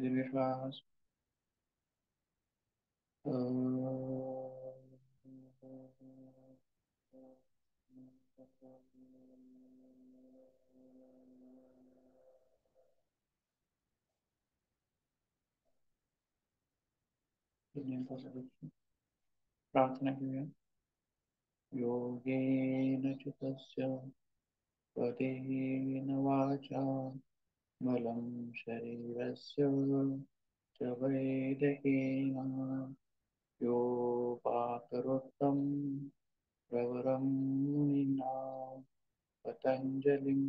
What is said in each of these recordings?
दीर्घ श्वास. प्रार्थना करूया. योगेन चित्तस्य पदेन वाचा मलं शरीरस्य च वैदेहेन योपाकरोत्तं प्रवरं मुनिना पतञ्जलिं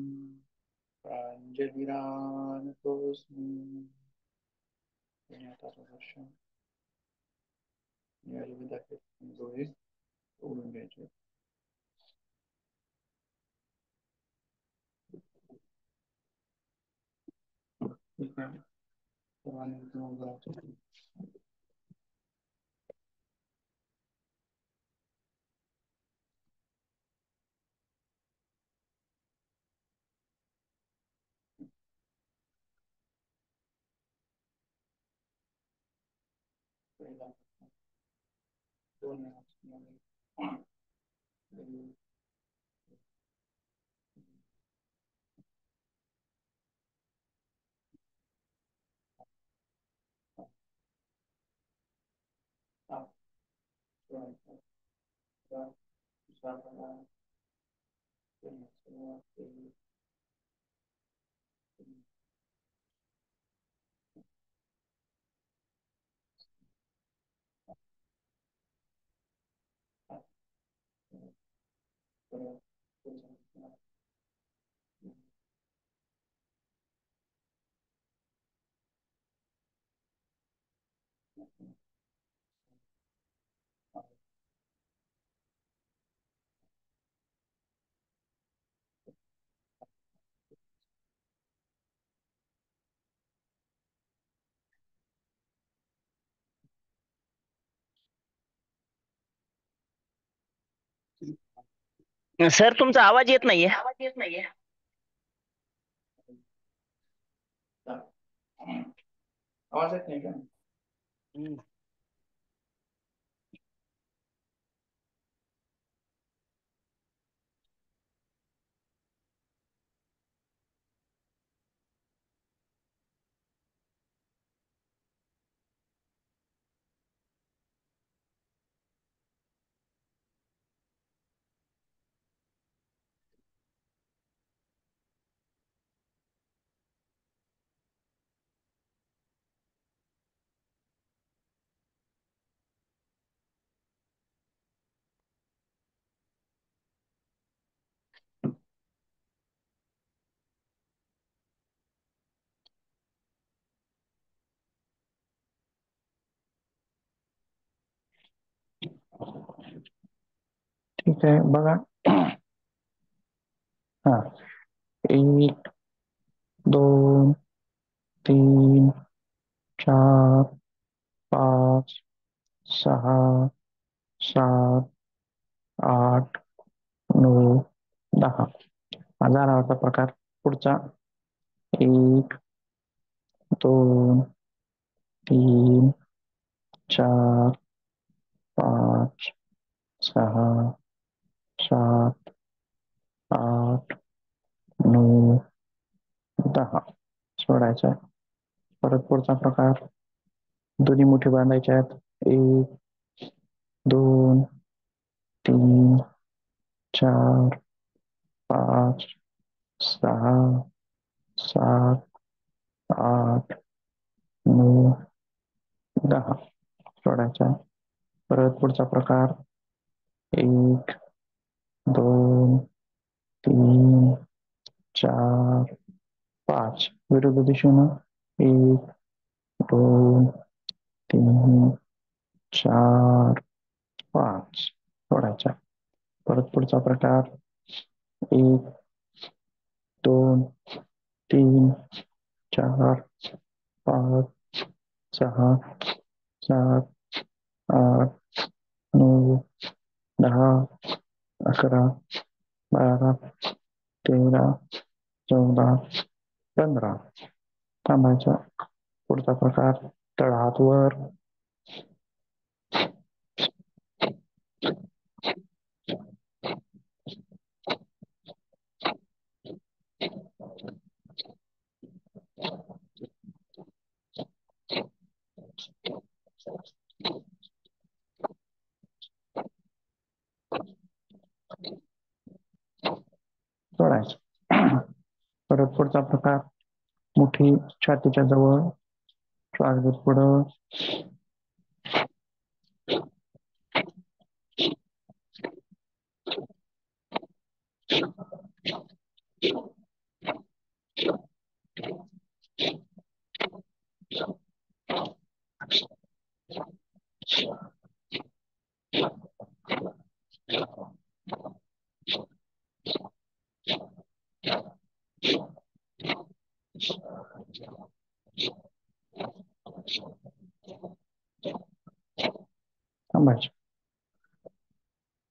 प्राञ्जलिरानतोऽस्मि. वर्षं यायला डोळे उघडून घ्यायचे. ठीक आहे. सर्वांनी इथून उभं राहायचं. पहिला दोन सर तुमचा आवाज येत नाहीये. आवाज येत नाही का? ठीक आहे बघा. हा, 1 2 3 4 5 6 7 8 9 10. माझा आवडता प्रकार पुढचा. 1 2 3 4 5 6 7 8 9 10 सोडायचा. परत पुढचा प्रकार. दोन्ही मुठी बांधायच्या आहेत. 1 2 3 4 5 6 7 8 9 10 सोडायचा. परत पुढचा प्रकार. 1 2 3 4 5 विरुद्ध दिशेनं. 1 2 3 4 5 सोडायचा. परत पुढचा प्रकार. 1 2 3 4 5 6 7 8 9 10 11 12 13 14 15 थांबायचा. पुढचा प्रकार तळ हात वर, सोडायचं. परत पुढचा प्रकार मुठी छातीच्या जवळ, श्वास घेत पुढं, थांबायचं.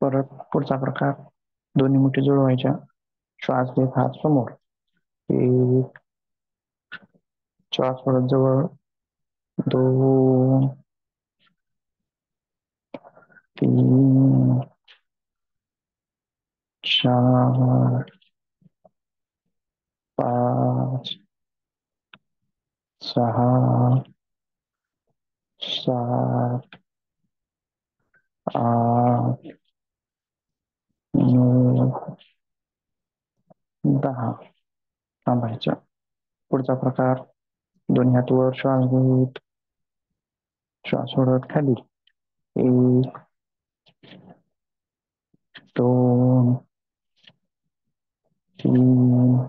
परत पुढचा प्रकार दोन्ही मुठी जुळवायच्या, श्वास घेत हात समोर, एक, श्वास सोडत जवळ, 2, 3, 4, 5, 6, 7, 8, 9, 10. थांबायचं. पुढचा प्रकार दोन्ही हात वर, श्वास घेत, श्वास सोडत खाली, 1, 2, 3,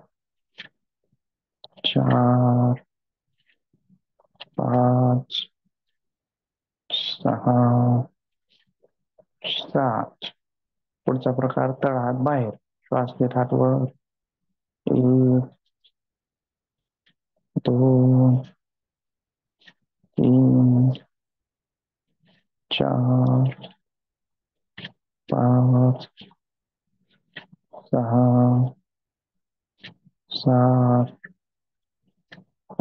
4, 5, 6, 7. पुढचा प्रकार तळ हात बाहेर, श्वास घेत हात वर, 1, 2, 3, 4, 5, 6, 7,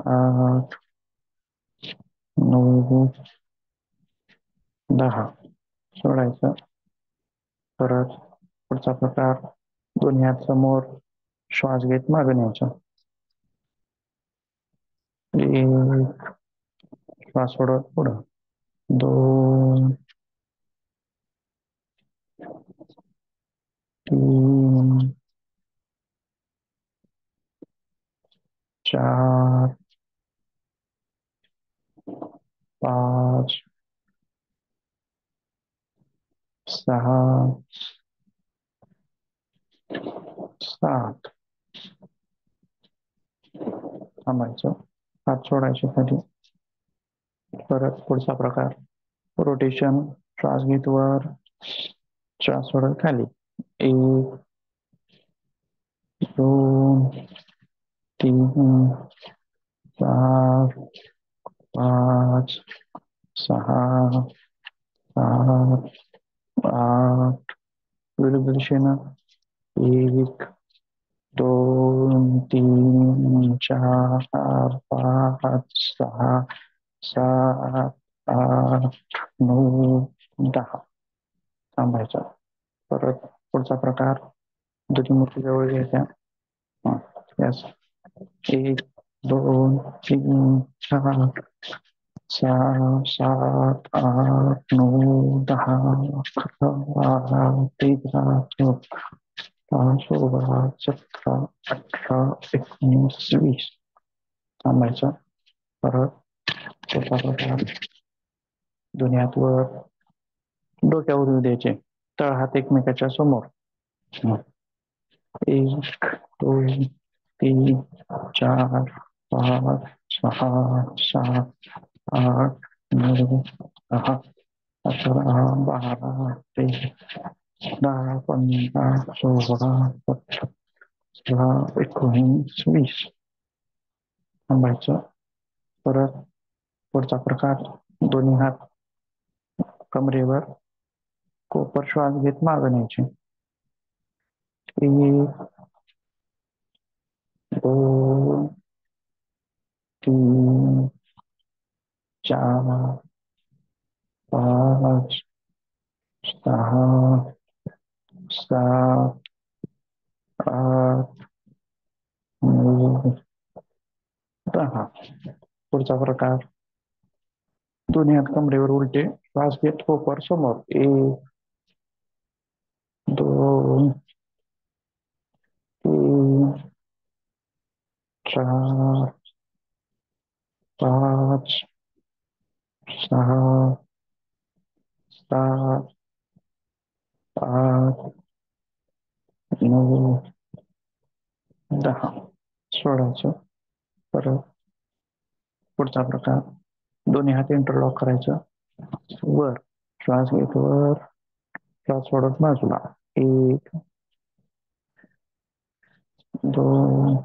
8, 9, 10. सोडायचं. परत पुढचा प्रकार दोन्ही हात समोर, श्वास घेत मागे न्यायचा, 1, श्वास सोडत पुढं, 2, 3, 4, 5, 6, 7. थांबायचं. हात सोडायचे खाली. परत पुढचा प्रकार रोटेशन, श्वास घेत वर, श्वास सोडत खाली, 1, 2, 3, 4, 5, 6, 7, 8. विरुद्ध दिशेनं 1, 2, 3, 4, 5, 6, 7, 8, 9, 10. थांबायचा. परत पुढचा प्रकार दोन्ही मुठी जवळ घ्यायच्या, यस, 1, 2, 3, 4, 6, 7, 8, 9, 10, 11, 12, 13, 14, 16, 17, 18, 19, 20. थांबायचं. परत पुढचा प्रकार दोन्ही हात वर, डोक्यावर येऊ द्यायचे, तळ हात एकमेकाच्या समोर, 1, 2, 3, 4, 5, 6, 7, 8, 9, 10, 11, 12, 13, 15, 16, 17, 19, 20. थांबायचं. परत पुढचा प्रकार दोन्ही हात कमरेवर, कोपर श्वास घेत मागे न्यायचे, 1, 2, 3, 4 5 6 7 8 9 10. पुढचा प्रकार दोन्ही हात कमरेवर उलटे श्वास घेत कोपर समोर 1 2 3 4 5 6 7 8 9 10. सोडायचं. परत पुढचा प्रकार दोन्ही हात इंटरलॉक करायचं. वर श्वास घेत वर श्वास सोडत बाजूला 1 2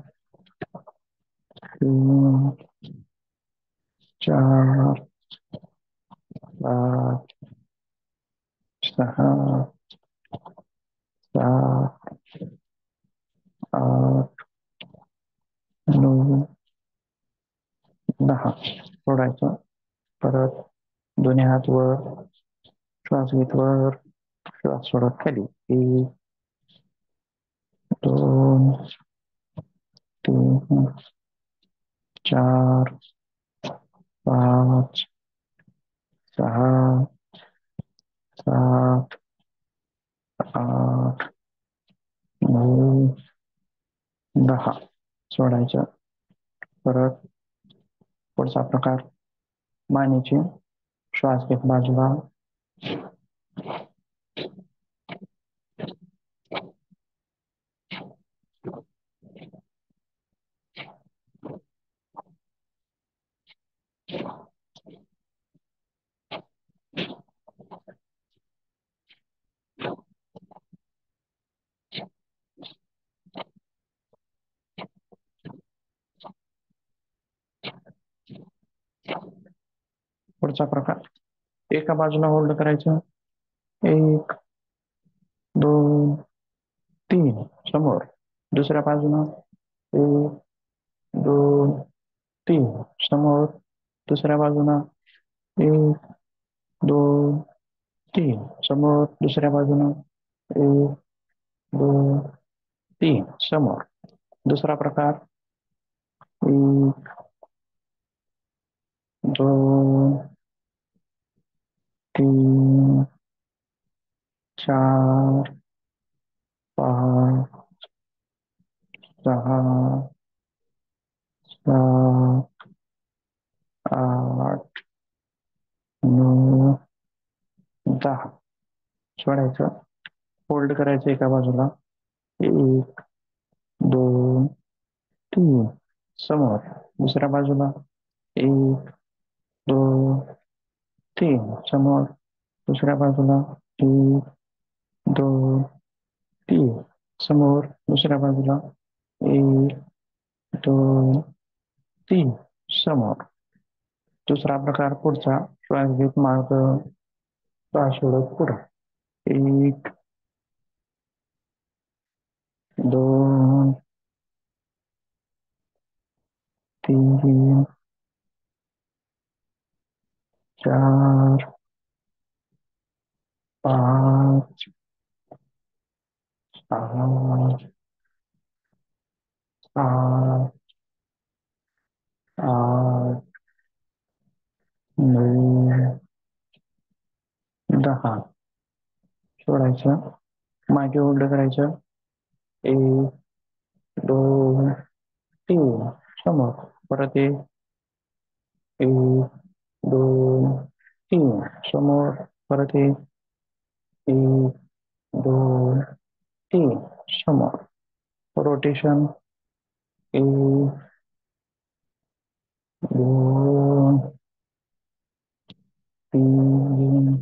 3 4 5 6 7 8 9 10. सोडायचं. परत दोन्ही हात वर श्वास घेत वर श्वास सोडत खाली 1 2 3 4 5 6 7 8 9 10. सोडायचं. परत पुढचा प्रकार मानेची श्वास घेत बाजूला पुढचा प्रकार एका बाजूला होल्ड करायचं 1 2 3 समोर दुसऱ्या बाजूला 1 2 3 समोर दुसऱ्या बाजूला 1 2 3 समोर दुसऱ्या बाजूला 1 2 3 समोर. दुसरा प्रकार 1 2 3 4 5 6 7 8 9 10. सोडायचं. होल्ड करायचं एका बाजूला 1 2 3 समोर दुसऱ्या बाजूला 1 2 3 समोर दुसऱ्या बाजूला 1 2 3 समोर दुसऱ्या बाजूला 1 2 3 समोर. दुसरा प्रकार पुढचा श्वास घेत माग श्वास सोडत पुढे 1 2 3 4 5 6 7 8 9 10. सोडायचं. मागे होल्ड करायचं 1 2 3 समोर परत 1 2 3 समोर परत 1 2 3 समोर. रोटेशन 1 2 3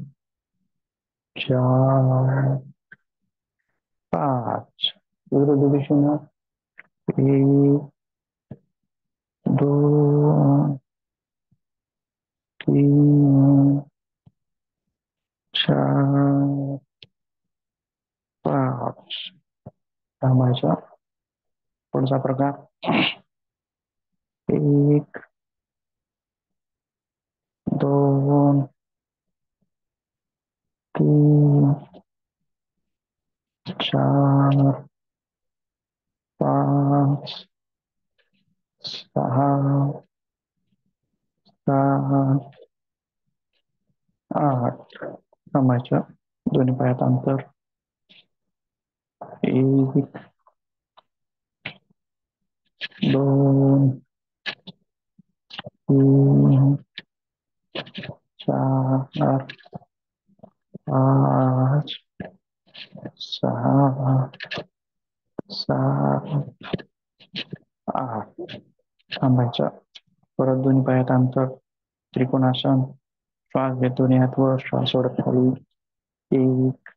4 5. विरुद्ध दिशेनं 1 2 3 4 5. थांबायचा. पुढचा प्रकार 1 4 5 6 7 8 थांबायचं. दोन्ही पायात अंतर. 1 2 3 4 5 6 7 8 थांबायचं. परत दोन्ही पायात अंतर. त्रिकोणासन. श्वास घेत दोन्ही हात वर, श्वास सोडत खाली. 1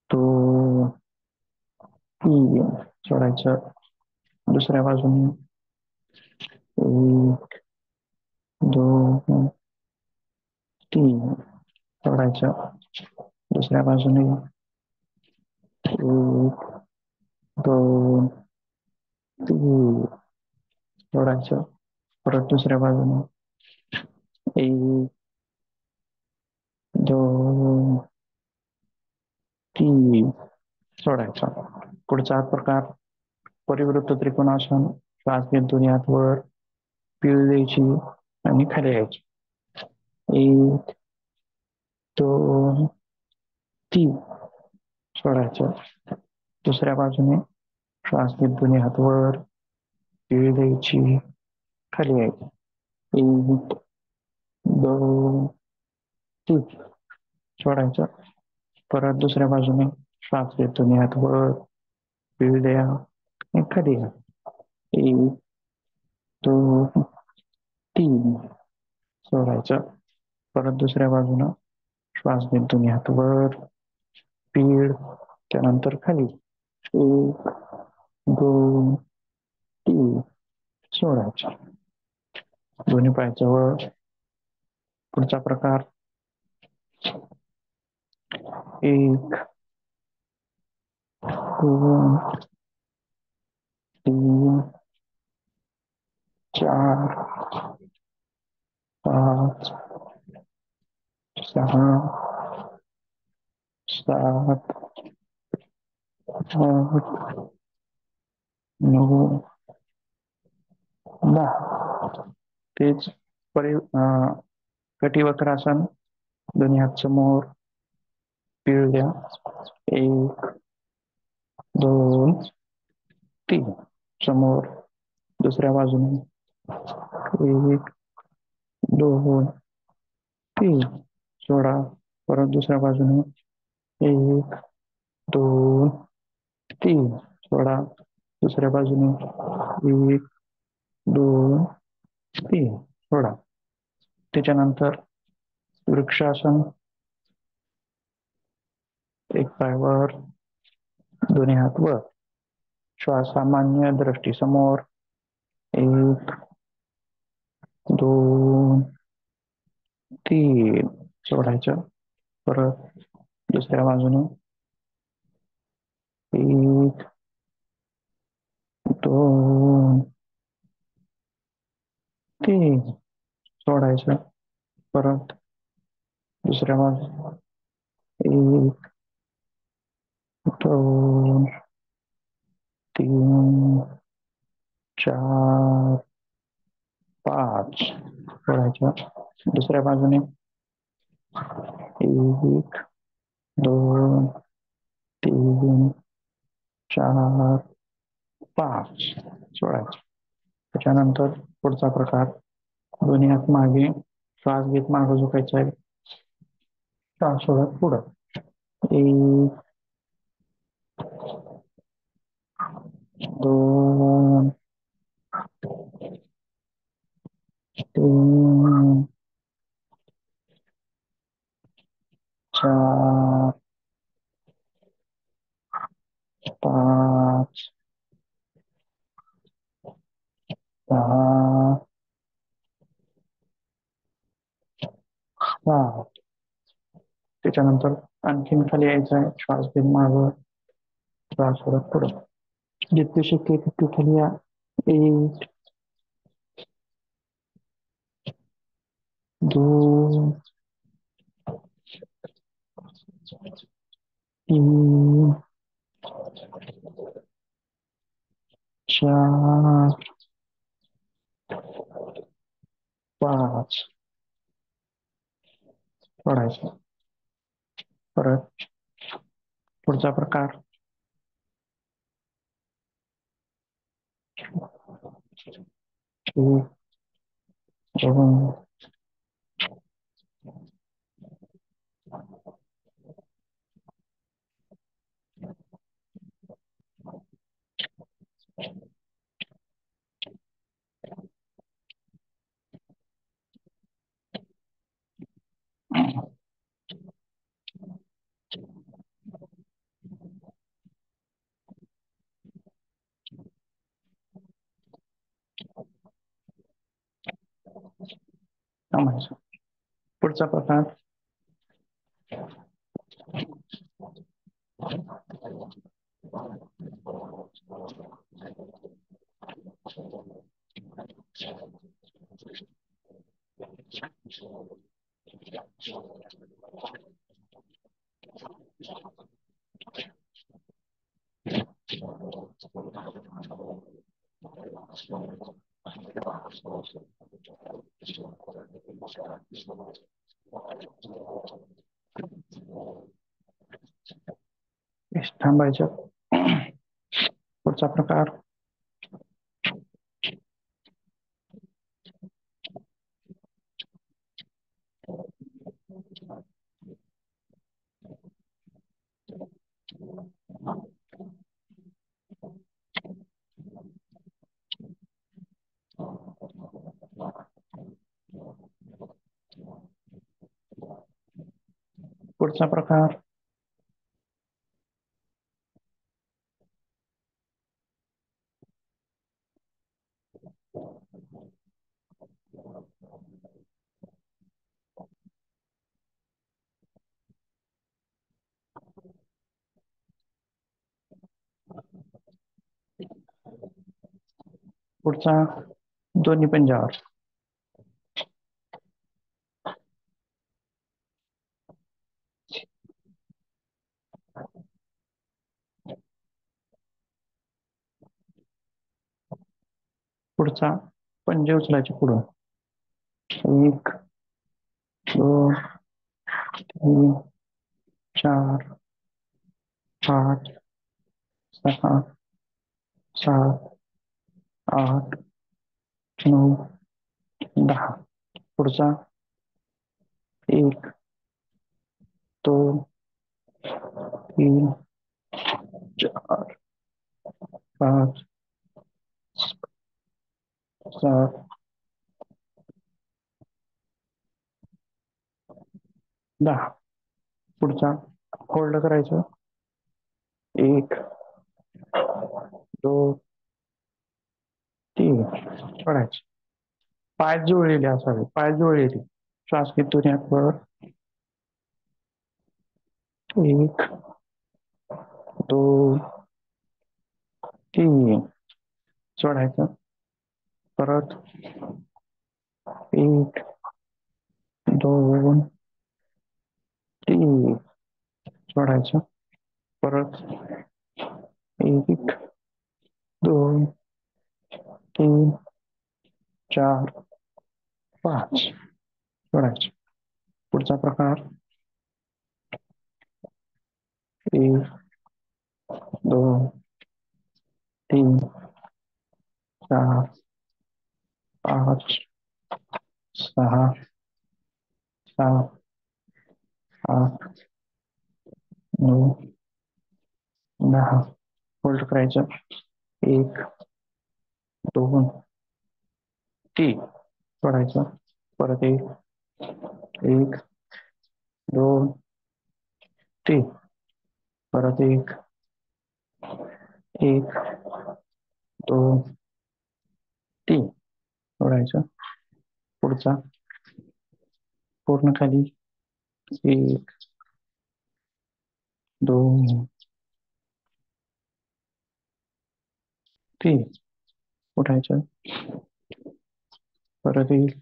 2 3 सोडायचं. दुसऱ्या बाजूने. 1 2 3 सोडायचं. दुसऱ्या बाजूने. 1 2 3 सोडायचं. परत दुसऱ्या बाजूने. 1 2 3 सोडायचं. पुढचा प्रकार परिवृत्त त्रिकोणासन. श्वास घेत दोन्ही हात वर, पीळ द्यायची आणि खाली यायची. 1 2 3 सोडायचं. दुसऱ्या बाजूने. श्वास घेत दोन्ही हात वर, पीळ द्यायची, खाली यायची. 1 2 3 सोडायचं. परत दुसऱ्या बाजूने. श्वास घेत दोन्ही हात वर, पीळ द्या आणि खाली या. 1 2 3 सोडायचं. परत दुसऱ्या बाजूनं. श्वास घेत दोन्ही हात वर, पीळ, त्यानंतर खाली. 1 2 3 सोडायचं. दोन्ही पाय जवळ. पुढचा प्रकार. 1 2 3 4 5 6 7 8 9 10. तेच कटिवक्रासन. दोन्ही हात समोर, पीळ द्या. 1 2 3 समोर. दुसऱ्या बाजूने. 1 2 3 सोडा. परत दुसऱ्या बाजूने. 1 2 3 सोडा. दुसऱ्या बाजूने. 1 2 3 सोडा. त्याच्यानंतर वृक्षासन. एक पाय वर, दोन्ही हात वर. श्वास सामान्य दृष्टी समोर. 1 2 3 सोडायचं. परत दुसऱ्या बाजूने. 1 2 3 सोडायचं. परत दुसऱ्या बाजूने. 1 2 3 4 5 सोडायचं. दुसऱ्या बाजूने. 1 2 3 4 5 सोडायचं. त्याच्यानंतर पुढचा प्रकार. दोन्ही हात मागे. श्वास घेत मागे झोपायचा आहे. श्वास सोडत पुढं. 1 2 3 4 5 6 7. त्याच्यानंतर आणखीन खाली यायचं आहे. श्वास घेत मागं, श्वास सोडत पुढं. जितके शक्य तितके खाली या. 1 2 3 4 5 सोडायचं. परत पुढचा प्रकार 1 2 थांबायचं. पुढचा प्रकार थांबायचं. पुढचा प्रकार पुढचा प्रकार पुढचा दोन्ही पंजावर. पुढचा पंजे उचलायचे पुढं. 1 2 3 4 5 6 7 8 9 10. पुढचा 1 2 3 4 5 7 10. पुढचा होल्ड करायचं. 1 2 3 सोडायचं. पाय जुळलेले असावे. पाय जुळलेले. श्वास घेतो वर. 1 2 3 सोडायचं. परत 1 2 3 सोडायचं. परत 1 2 3 4 5 सोडायचं. पुढचा प्रकार 1 2 3 4 5 6 7 8 9 10. होल्ड करायचं. 1 2 3 सोडायचं. परत 1 2 3 परत 1 2 3 सोडायचं. पुढचा पूर्ण खाली 1 2 3 उठायचं. परत 1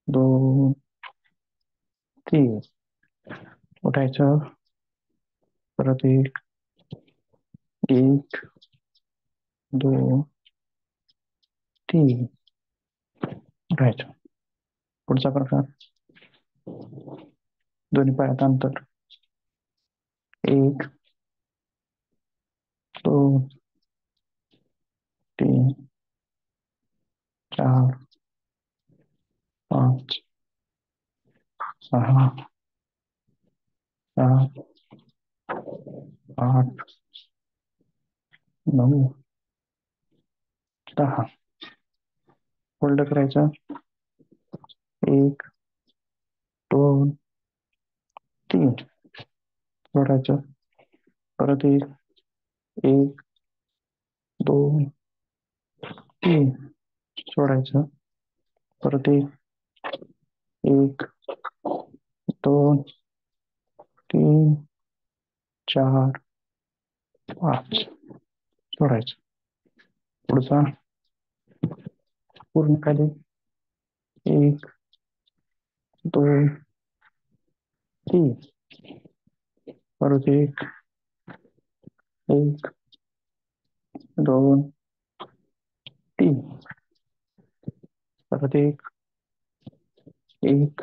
2 3 उठायचं. परत एक, एक, दोन, तीन. उठायचं. पुढचा प्रकार, दोन्ही पायात अंतर. एक, दोन, तीन, चार, पाच, सहा, सात, आठ, 9, 10. होल्ड करायचं. एक, दोन, तीन. सोडायचं. परत एक, एक, दोन, तीन. सोडायचं. परत एक, एक, दोन, तीन, चार, पाच. सोडायचं. पुढचा पूर्ण खाली. एक, दोन, तीन. परत एक, एक, दोन, तीन. परत एक, एक,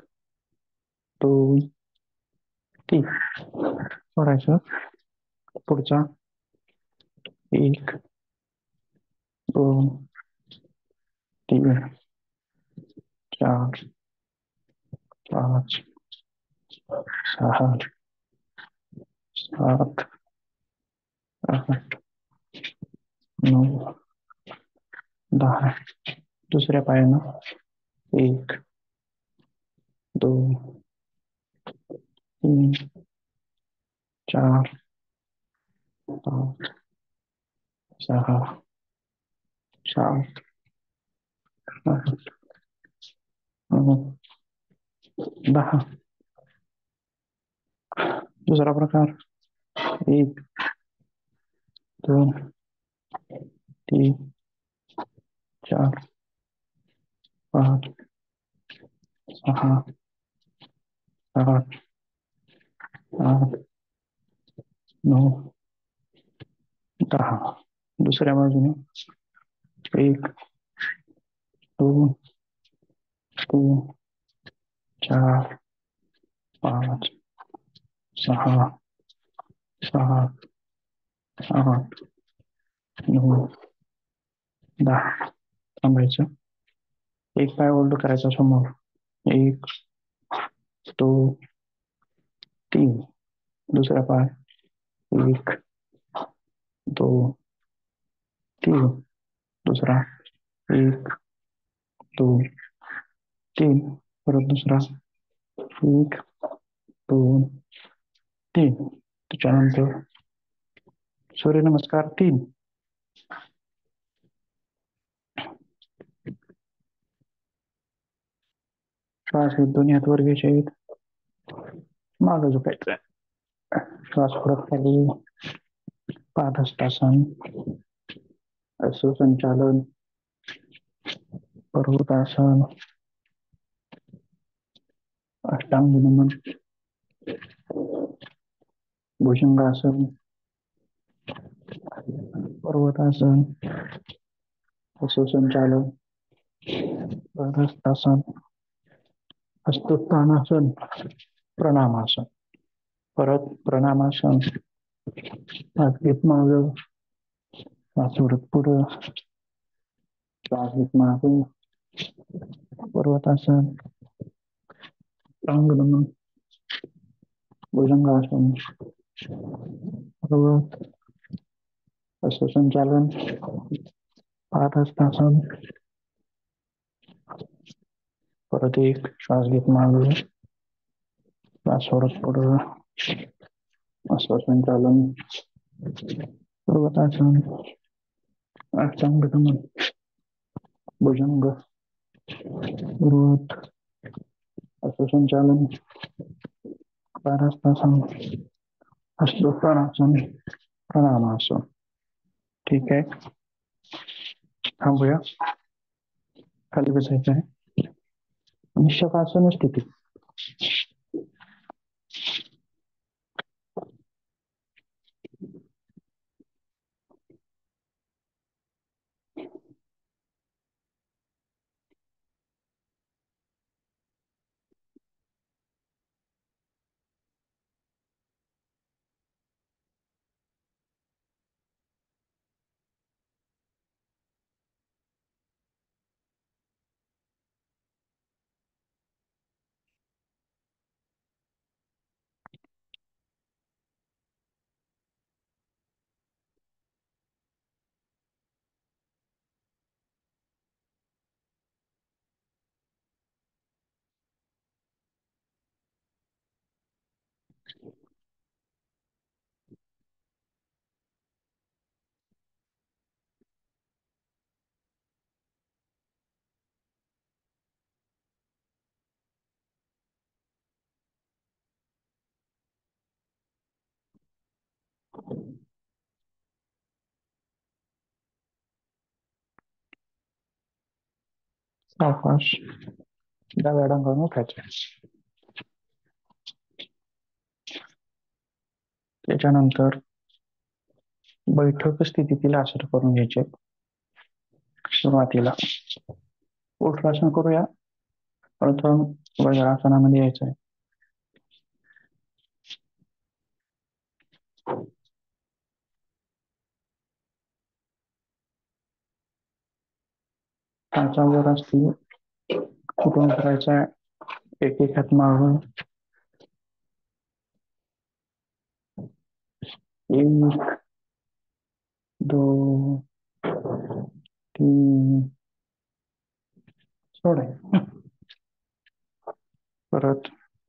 दोन, तीन. सोडायचं. पुढचा एक, दोन, तीन, चार, पाच, सहा, सात, आठ, 9, 10. दुसऱ्या पायानं एक, दोन, तीन, चार, पाच, सहा, सात, आठ, 9, 10. दुसरा प्रकार, एक, दोन, तीन, चार, पाच, सहा, सात, आठ, 9, 10. दुसऱ्या बाजूने एक, दोन, तीन, चार, पाच, सहा, सात, आठ, 9, 10. थांबायचं. एक पाय होल्ड करायचा समोर. एक, दोन, तीन. दुसरा पाय एक, दोन, तीन. दुसरा एक, दोन, तीन. परत दुसरा एक, दोन, तीन. त्याच्यानंतर सूर्यनमस्कार 3. श्वास हे दोन्ही हात वर घ्यायचे. मागं झोपायचं. श्वास परत खाली. पादहस्तासन, संचालन, पर्वतासन, अष्टांग नमन, भुजंगासन, पर्वतासन, संचालन, पादहस्तासन, हस्तोत्थानासन, प्रणामासन. परत प्रणामासन. हात घेत मागं, श्वास सोडत पुढं, श्वास घेत मागं. पर्वतासन, अष्टांग नमन, भुजंगासन, पर्वत, हस्तसंचालन, पादहस्तासन. परत एक, श्वास घेत मागं, श्वास सोडत पुढं, हस्तसंचालन, पर्वतासन, अष्टांग नमन, भुजंग, पर्वत, हस्तसंचालन, पादहस्तासन, हस्तोत्थानासन, प्रणामासन. ठीक आहे. थांबूया. खाली बसायचं आहे. शवासन स्थिती. सावकाश डाव्या डोंगरावरून उठायचं. त्याच्यानंतर बैठक स्थितीतील आसन करून घ्यायचे. सुरुवातीला उष्ट्रासन करूया, प्रथम वज्रासनामध्ये यायचं आहे. टाचा वर असतील कुठून करायचा, एक एक हात मारून एक, दोन, तीन, सोडाय. परत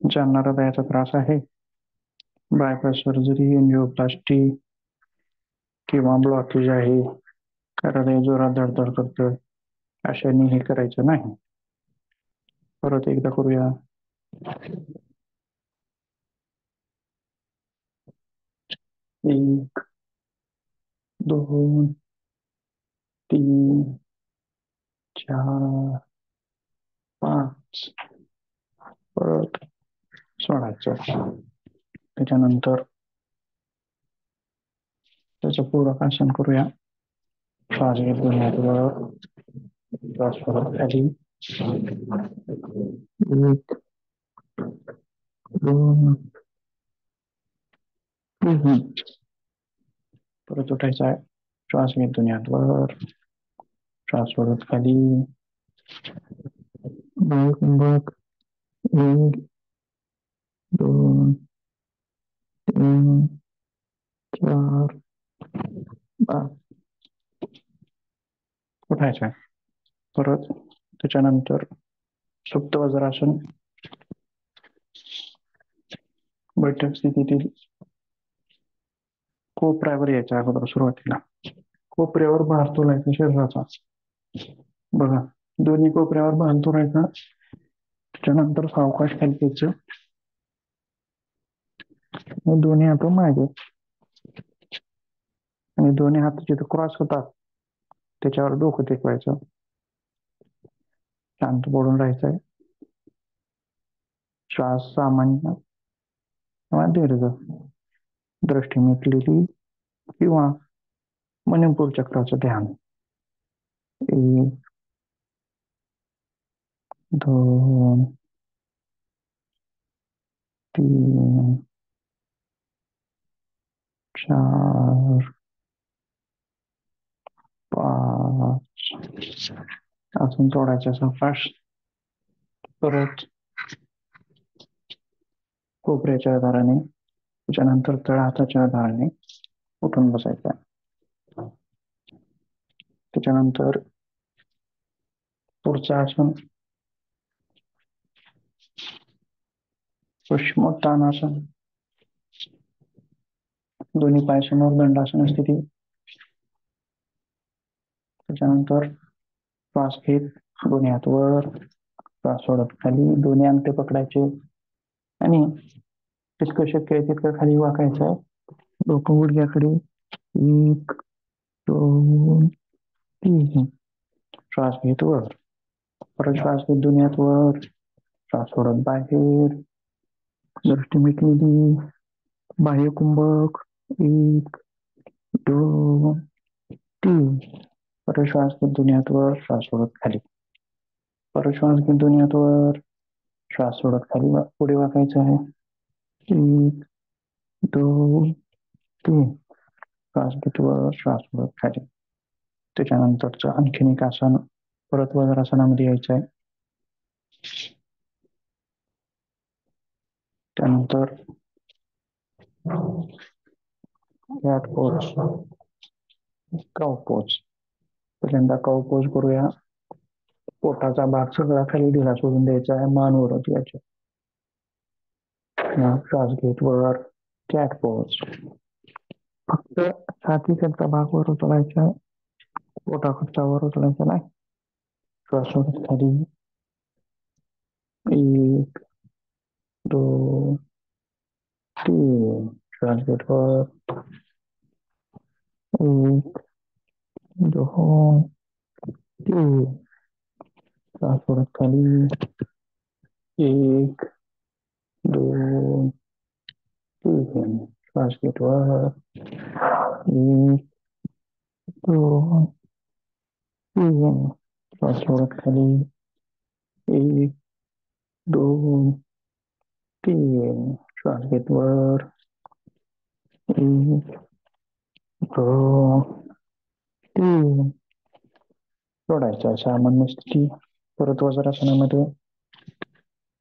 ज्यांना हृदयाचा त्रास आहे, बायपास सर्जरी, एंजिओप्लास्टी किंवा ब्लॉकेज आहे, हृदय जोरात धडधड करतोय, अशाने हे करायचं नाही. परत एकदा करूया. एक, दोन, तीन, चार, पाच. परत सोडायचं. त्याच्यानंतर त्याचं पूरक आसन करूया. श्वास घेत वर, श्वास परत खाली. एक, दोन, तीन. परत उठायचं आहे. श्वास घेत वर, श्वास परत खाली. कुंभक. एक, दोन, तीन, चार, पाच. उठायचं आहे. परत त्याच्यानंतर सुप्त वज्रासन, बैठक स्थितीतील कोपऱ्यावर यायच्या अगोदर सुरुवातीला कोपऱ्यावर भार तोलायचा शरीराचा. बघा, दोन्ही कोपऱ्यावर भार तोलायचा. त्याच्यानंतर सावकाश खाली घ्यायचं. दोन्ही हात मागे आणि दोन्ही हात जिथे क्रॉस होतात त्याच्यावर डोकं टेकवायचं. शांत पडून राहायचंय. श्वास सामान्य किंवा दीर्घ, दृष्टी मिटलेली किंवा मणिपूर चक्राचं ध्यान. एक, दोन, तीन, चार, पाच. अजून सोडायचं सावकाश. परत कोपऱ्याच्या आधाराने, त्याच्यानंतर तळ हाताच्या आधाराने उठून बसायचं. त्याच्यानंतर पुढचं आसन पश्चिमोत्तानासन. दोन्ही पाय समोर, दंडासन स्थिती. त्याच्यानंतर श्वास घेत दोन्ही हात वर, श्वास सोडत खाली. दोन्ही अंगठे पकडायचे आणि जितकं शक्य आहे तितकं खाली वाकायचं आहे. डोकं गुडघ्याकडे. एक, दोन, तीन. श्वास घेत वर, परत श्वास घेत दोन्ही हात वर, श्वास सोडत बाहेर. दृष्टी मिटलेली, बाह्य कुंभक. एक, दोन, तीन. परत श्वास घेत दोन्ही हात वर, श्वास सोडत खाली. परत श्वास घेत दोन्ही हात वर, श्वास सोडत खाली पुढे वाकायचं आहे. एक, दोन, तीन. श्वास घेत वर, श्वास सोडत खाली. त्याच्यानंतरचं आणखीन एक आसन परत वज्रासनामध्ये यायचं आहे. त्यानंतर कॅट पोज, काऊ पोज. पहिल्यांदा काऊ पोज करूया. पोटाचा भाग सगळा खाली ढिला सोडून द्यायचा आहे, मान वरत यायची. श्वास घेत वर, कॅट पोज. फक्त छातीकडचा भाग वर उचलायचा आहे, पोटाकडचा वर उचलायचा नाही. श्वास सोडत खाली. एक, दोन, तीन. श्वास घेत वर. एक, दोन, तीन. श्वास सोडत खाली 1 2 3 श्वास घेत वर 1 2 3 श्वास सोडत खाली 1 2 3 श्वास घेत वर 1 2 3 सोडायचा सामान्य स्थिती परत वज्रासनामध्ये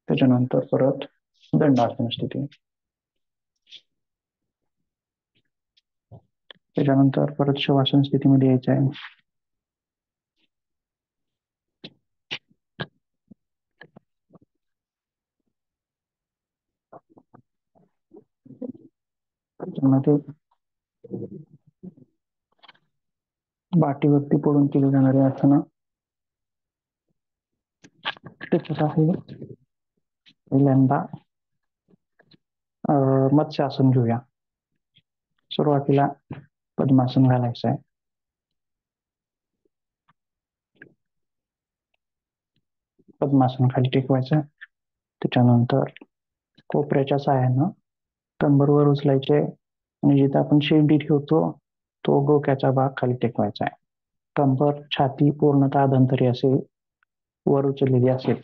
त्याच्यानंतर परत दंडासन स्थिती त्याच्यानंतर परत शवासन स्थितीमध्ये यायचं आहे त्याच्यामध्ये बाटीवरती पडून केली जाणारी आसनं त्याच्यात आहे पहिल्यांदा मत्स्यासन घेऊया सुरुवातीला पद्मासन घालायचं आहे पद्मासन खाली टेकवायचं त्याच्यानंतर कोपऱ्याच्या साहाय्यानं कंबरवर उचलायचे आणि जिथे आपण शेंडी ठेवतो तो डोक्याचा भाग खाली टेकवायचा आहे कंबर छाती पूर्णतः अधंतरी असेल वर उचललेली असेल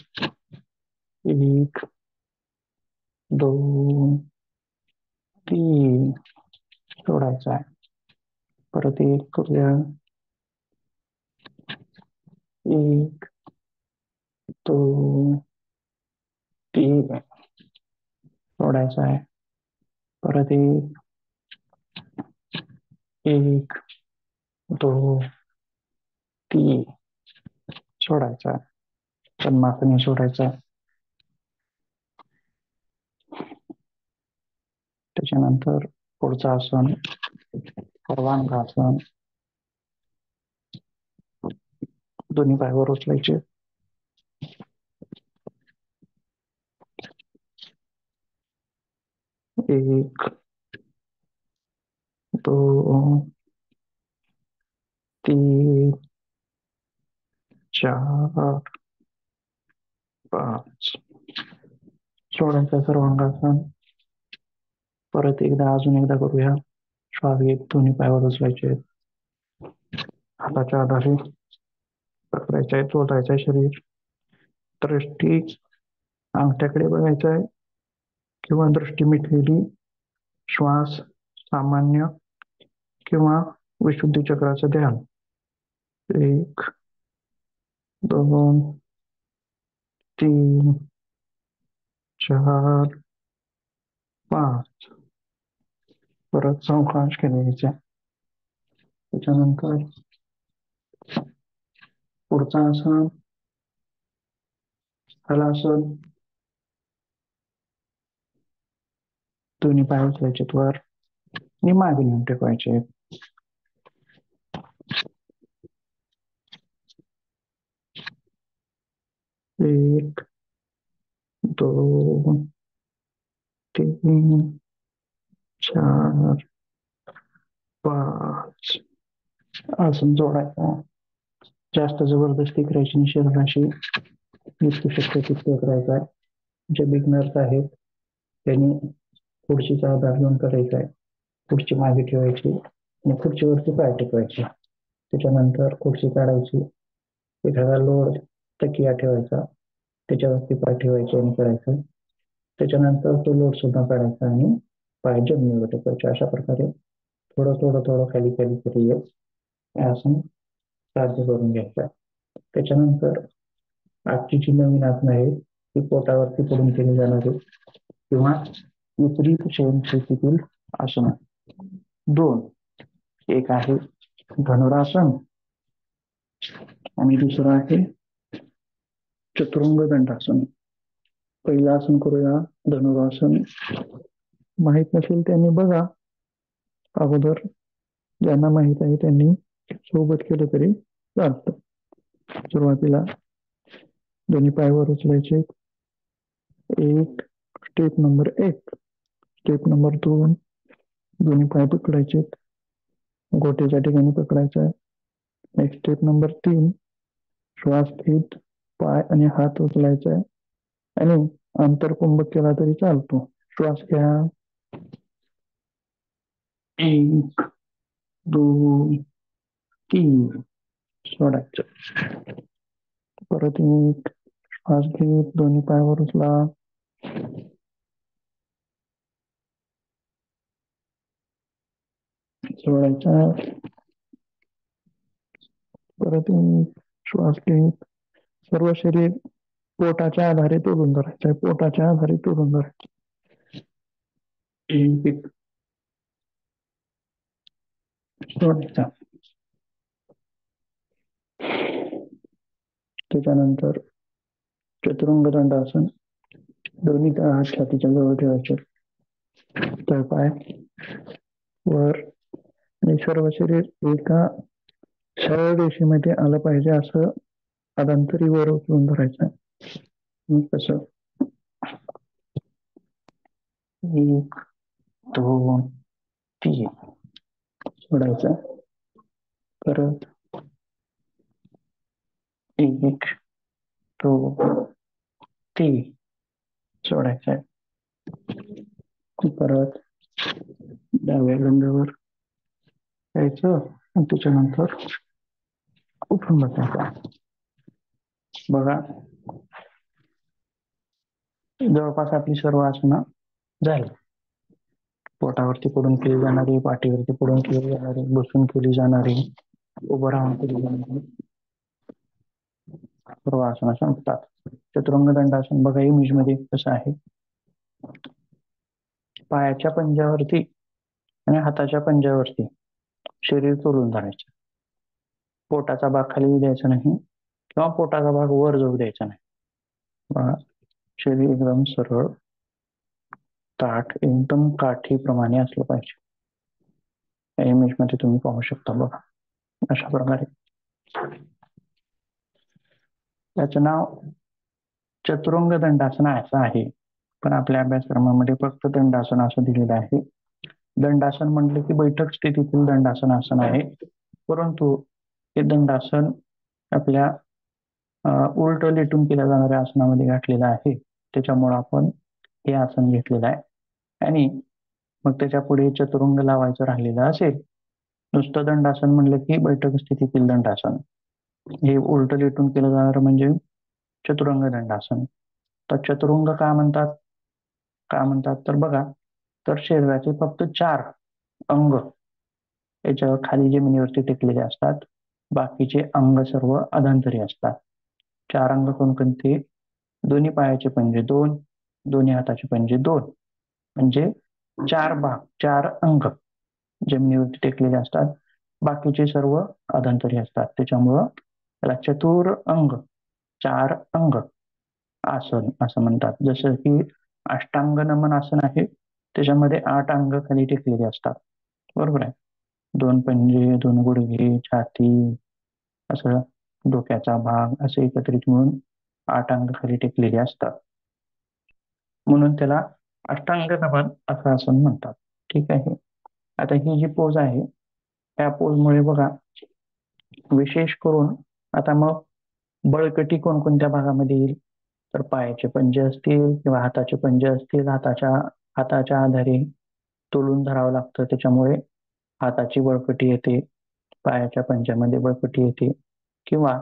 1 2 3 सोडायचा आहे परत 1 करूया 1 2 3 सोडायचा आहे परत 1 2 3 सोडायचा आहे पद्मासनी सोडायचा आहे त्याच्यानंतर पुढचं आसन सर्वांगासन दोन्ही पायावर उचलायचे 1 2 3 4 5 सोडायचं सर्वांगासन परत अजून एकदा करूया श्वास घेत दोन्ही पायावर उचलायचे हाताच्या आधारे पकडायचं आहे चोटायचं आहे शरीर दृष्टी अंगठ्याकडे बघायचं आहे किंवा दृष्टी मिटलेली श्वास सामान्य किंवा विशुद्धी चक्राचं ध्यान 1 2 3 4 5 परत सावकाश केले त्याच्यानंतर पुढचा आसन हलासन दोन्ही पाय उचलायचे वर आणि मागे नेऊन टेकवायचे 1 2 3 4 5 आसन जोडायचं जास्त जबरदस्ती करायची नाही शरीराशी जितकी शक्य तितकं करायचं आहे जे बिगनर्स आहेत त्यांनी खुर्चीचा आधार घेऊन करायचा आहे खुर्ची मागे ठेवायची आणि खुर्चीवरती पाय टेकवायचे त्याच्यानंतर खुर्ची काढायची एखादा लोड तकिया ठेवायचा त्याच्यावरती पाय ठेवायचे आणि करायचं त्याच्यानंतर तो लोड सुद्धा काढायचा आणि पाय जमिनीवर टेकवायचे अशा प्रकारे थोडं थोडं थोडं खाली खाली खाली येत आसन साध्य करून घ्यायचं त्याच्यानंतर आजची जी नवीन आसनं आहेत ती पोटावरती पडून केली जाणारी किंवा विपरीत शयनस्थितीतील आसन 2 एक आहे धनुरासन आणि दुसरं आहे चतुरंग दंडासन पहिलं आसन करूया धनुरासन माहित नसेल त्यांनी बघा अगोदर ज्यांना माहित आहे त्यांनी सोबत केलं तरी चालतं सुरुवातीला दोन्ही पायावर उचलायचे 1 स्टेप नंबर 1 स्टेप नंबर 2 दोन्ही पाय पकडायचे गोट्याच्या ठिकाणी पकडायचा आहे नेक्स्ट स्टेप नंबर 3 श्वास घेत पाय आणि हात उचलायचा आहे आणि अंतरकुंभक केला तरी चालतो. श्वास घ्या. 1, 2, 3. सोडायचं. परत 1 श्वास घेत दोन्ही पायावर उचला. सोडायचा. परत 1 श्वास घेत सर्व शरीर पोटाच्या आधारे तोडून धरायचं आहे. पोटाच्या आधारे तोडून धरायचं. 1 सोडायचा. त्याच्यानंतर चतुरंग दंडासन. दोन्ही हात छातीच्या जवळ ठेवायचे. तळपाय वर आणि सर्व शरीर एका सरळ रेषेमध्ये आलं पाहिजे असं अधांतरी वर उचलून धरायचं. मग कसं 1, 2, 3 सोडायचं. परत 1, 2, 3 सोडायचं. परत डाव्या गंगावर यायचं आणि त्याच्यानंतर उठून बसायचं. बघा जवळपास आपली सर्व आसनं झाली. पोटावरती पडून केली जाणारी, पाठीवरती पडून केली जाणारी, बसून केली जाणारी, उभं राहून केली जाणारी सर्व आसनं संपतात. चतुरंग दंडासन बघा इमेज मध्ये कसं आहे. पायाच्या पंजावरती आणि हाताच्या पंजावरती शरीर चोरून धरायचं. पोटाचा भाग खाली येऊ द्यायचा नाही किंवा पोटाचा भाग वर जाऊ द्यायचा नाही. बघा शरीर एकदम सरळ ताठ एकदम काठीप्रमाणे असलं पाहिजे. या इमेज मध्ये तुम्ही पाहू शकता. बघा अशा प्रकारे. त्याचं नाव चतुरंग दंडासन असं आहे, पण आपल्या अभ्यासक्रमामध्ये फक्त दंडासन असं दिलेलं आहे. दंडासन म्हटलं की बैठक स्थितीतील दंडासन आसन आहे, परंतु हे दंडासन आपल्या उलट लेटून केल्या जाणाऱ्या आसनामध्ये घातलेलं आहे. त्याच्यामुळे आपण हे आसन घेतलेलं आहे. आणि मग त्याच्या पुढे चतुरंग लावायचं राहिलेलं असेल. नुसतं दंडासन म्हणलं की बैठक स्थितीतील दंडासन. हे उलट लेटून केलं जाणारं म्हणजे चतुरंग दंडासन. तर चतुरंग का म्हणतात तर बघा, तर शरीराचे फक्त 4 अंग याच्यावर खाली जमिनीवरती टेकलेले असतात. बाकीचे अंग सर्व अधांतरी असतात. 4 अंग कोणकोणते? दोन्ही पायाचे पंजे 2, दोन्ही हाताचे पंजे 2, म्हणजे 4 भाग 4 अंग जमिनीवरती टेकलेले असतात. बाकीचे सर्व अधांतरी असतात. त्याच्यामुळं त्याला चतुर अंग 4 अंग आसन असं म्हणतात. जसं की अष्टांग नमन आसन आहे, त्याच्यामध्ये 8 अंग खाली टेकलेले असतात. बरोबर आहे. 2 पंजे, 2 गुडघे, छाती, असं डोक्याचा भाग असे एकत्रित मिळून 8 अंग खाली टेकलेले असतात. म्हणून त्याला अष्टांग नमन असं आसन म्हणतात. ठीक आहे. आता ही जी पोज आहे त्या पोजमुळे बघा विशेष करून आता मग बळकटी कोणकोणत्या भागामध्ये येईल, तर पायाचे पंजे असतील किंवा हाताचे पंजे असतील. हाताच्या आधारे तोलून धरावं लागतं, त्याच्यामुळे हाताची बळकटी येते, पायाच्या पंजामध्ये बळकटी येते. किंवा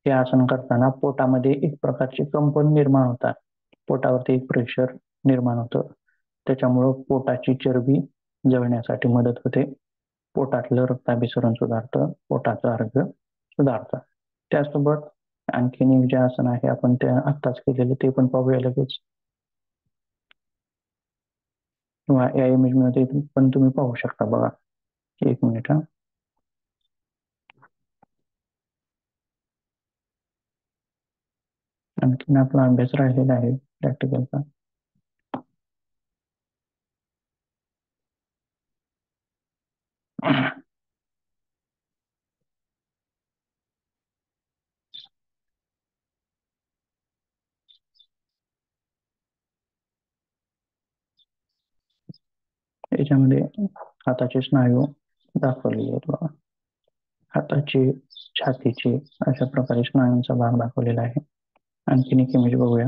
हे आसन करताना पोटामध्ये एक प्रकारचे कंपन निर्माण होतात. पोटावरती एक प्रेशर निर्माण होतं, त्याच्यामुळं पोटाची चरबी जळण्यासाठी मदत होते. पोटातलं रक्ताभिसरण सुधारतं, पोटाचं आरोग्य सुधारतं. त्यासोबत आणखीन एक जे आसन आहे आपण ते आत्ताच केलेलं ते पण पाहूया लगेच. किंवा या इमेज मध्ये पण तुम्ही पाहू शकता. बघा 1 मिनिट हा. आणखीन आपला अभ्यास राहिलेला आहे प्रॅक्टिकलचा. याच्यामध्ये हाताचे स्नायू दाखवलेले आहेत. बघा हाताचे, छातीचे अशा प्रकारे स्नायूंचा भाग दाखवलेला आहे. आणखीन एक इमेज बघूया.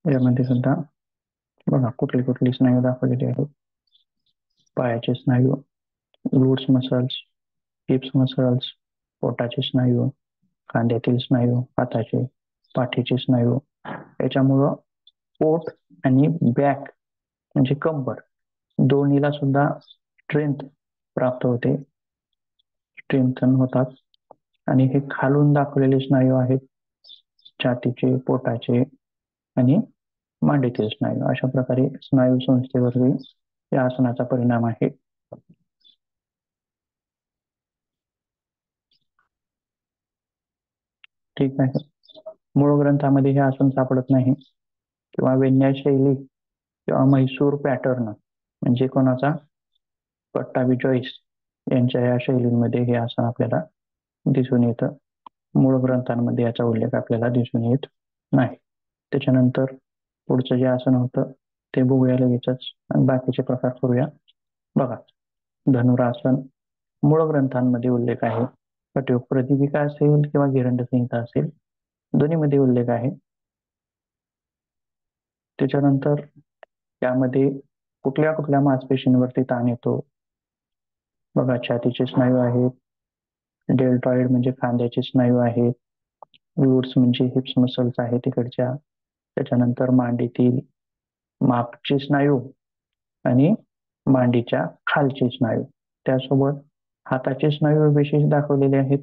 यामध्ये सुद्धा बघा कुठली कुठली स्नायू दाखवलेली आहेत. पायाचे स्नायू, ग्लूट्स मसल्स, हिप्स मसल्स, पोटाचे स्नायू, खांद्यातील स्नायू, हाताचे, पाठीचे स्नायू. याच्यामुळं पोट आणि बॅक म्हणजे कंबर दोन्हीला सुद्धा स्ट्रेंथ प्राप्त होते, स्ट्रेंथन होतात. आणि हे खालून दाखवलेले स्नायू आहेत छातीचे, पोटाचे आणि मांडीतील स्नायू. अशा प्रकारे स्नायू संस्थेवरही या आसनाचा परिणाम आहे. ठीक आहे. मूळ ग्रंथामध्ये हे आसन सापडत नाही किंवा विन्यास शैली किंवा म्हैसूर पॅटर्न म्हणजे कोणाचा पट्टाभी जॉईस यांच्या या शैलींमध्ये हे आसन आपल्याला दिसून येतं. मूळ ग्रंथांमध्ये याचा उल्लेख आपल्याला दिसून येत नाही. त्याच्यानंतर पुढचं जे आसन होतं ते बघूया लगेचच आणि बाकीचे प्रकार करूया. बघा, धनुरासन मूळ ग्रंथांमध्ये उल्लेख आहे. कठोर प्रदीपिका असेल किंवा गिरंड संहिता असेल, दोन्हीमध्ये उल्लेख आहे. त्याच्यानंतर त्यामध्ये कुठल्या कुठल्या मांसपेशींवरती ताण येतो. बघा, छातीचे स्नायू आहेत, डेल्टॉइड म्हणजे खांद्याचे स्नायू आहेत, ग्लूट्स म्हणजे हिप्स मसल्स आहेत तिकडच्या, त्याच्यानंतर मांडीतील मागचे स्नायू आणि मांडीच्या खालचे स्नायू, त्यासोबत हाताचे स्नायू विशेष दाखवलेले आहेत.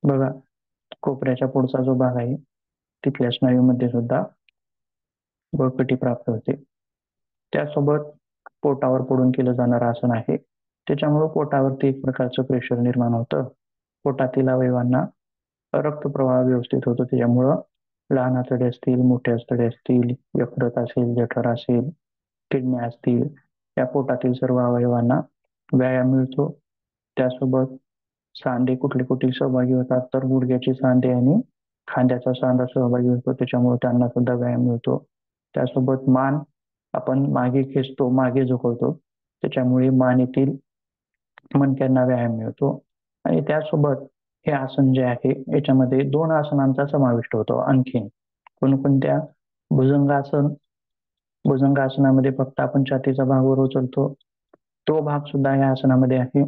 बघा, कोपऱ्याच्या पुढचा जो भाग आहे तिथल्या स्नायूमध्ये सुद्धा बळकटी प्राप्त होते. त्यासोबत पोटावर पडून केलं जाणारं आसन आहे. त्याच्यामुळे पोटावरती एक प्रकारचं प्रेशर निर्माण होतं. पोटातील अवयवांना रक्तप्रवाह व्यवस्थित होतो. त्याच्यामुळं लहान आतडे असतील, मोठे आतडे असतील, यकृत असेल, जठर असेल, किडन्या असतील, या पोटातील सर्व अवयवांना व्यायाम मिळतो. त्यासोबत सांधे कुठले कुठे सहभागी होतात तर गुडघ्याचे सांधे आणि खांद्याचा सांधा सहभागी होतो. त्याच्यामुळे त्यांना सुद्धा व्यायाम मिळतो. त्यासोबत मान आपण मागे खेचतो, मागे झुकवतो, त्याच्यामुळे मानेतील मणक्यांना व्यायाम मिळतो. आणि त्यासोबत हे आसन जे आहे याच्यामध्ये 2 आसनांचा समाविष्ट होतो. आणखीन कोणकोणत्या? भुजंगासन. भुजंगासनामध्ये फक्त आपण छातीचा भाग वर उचलतो, तो भाग सुद्धा या आसनामध्ये आहे.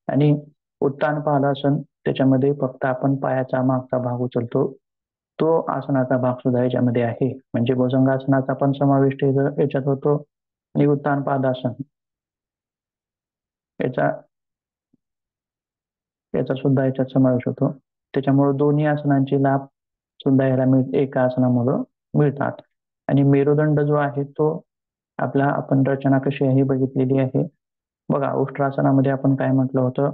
आणि उत्तान पादासन, त्याच्यामध्ये फक्त आपण पायाचा मागचा भाग उचलतो, तो आसनाचा भाग सुद्धा याच्यामध्ये आहे. म्हणजे भुजंगासनाचा पण समाविष्ट याच्यात होतो आणि उत्तान पादासन याचा सुद्धा याच्यात समावेश होतो. त्याच्यामुळे दोन्ही आसनांचे लाभ सुद्धा याला एका आसनामुळे मिळतात. आणि मेरुदंड जो आहे तो आपला आपण रचना कशी आहे बघितलेली आहे. बघा, उष्ट्रासनामध्ये आपण काय म्हटलं होतं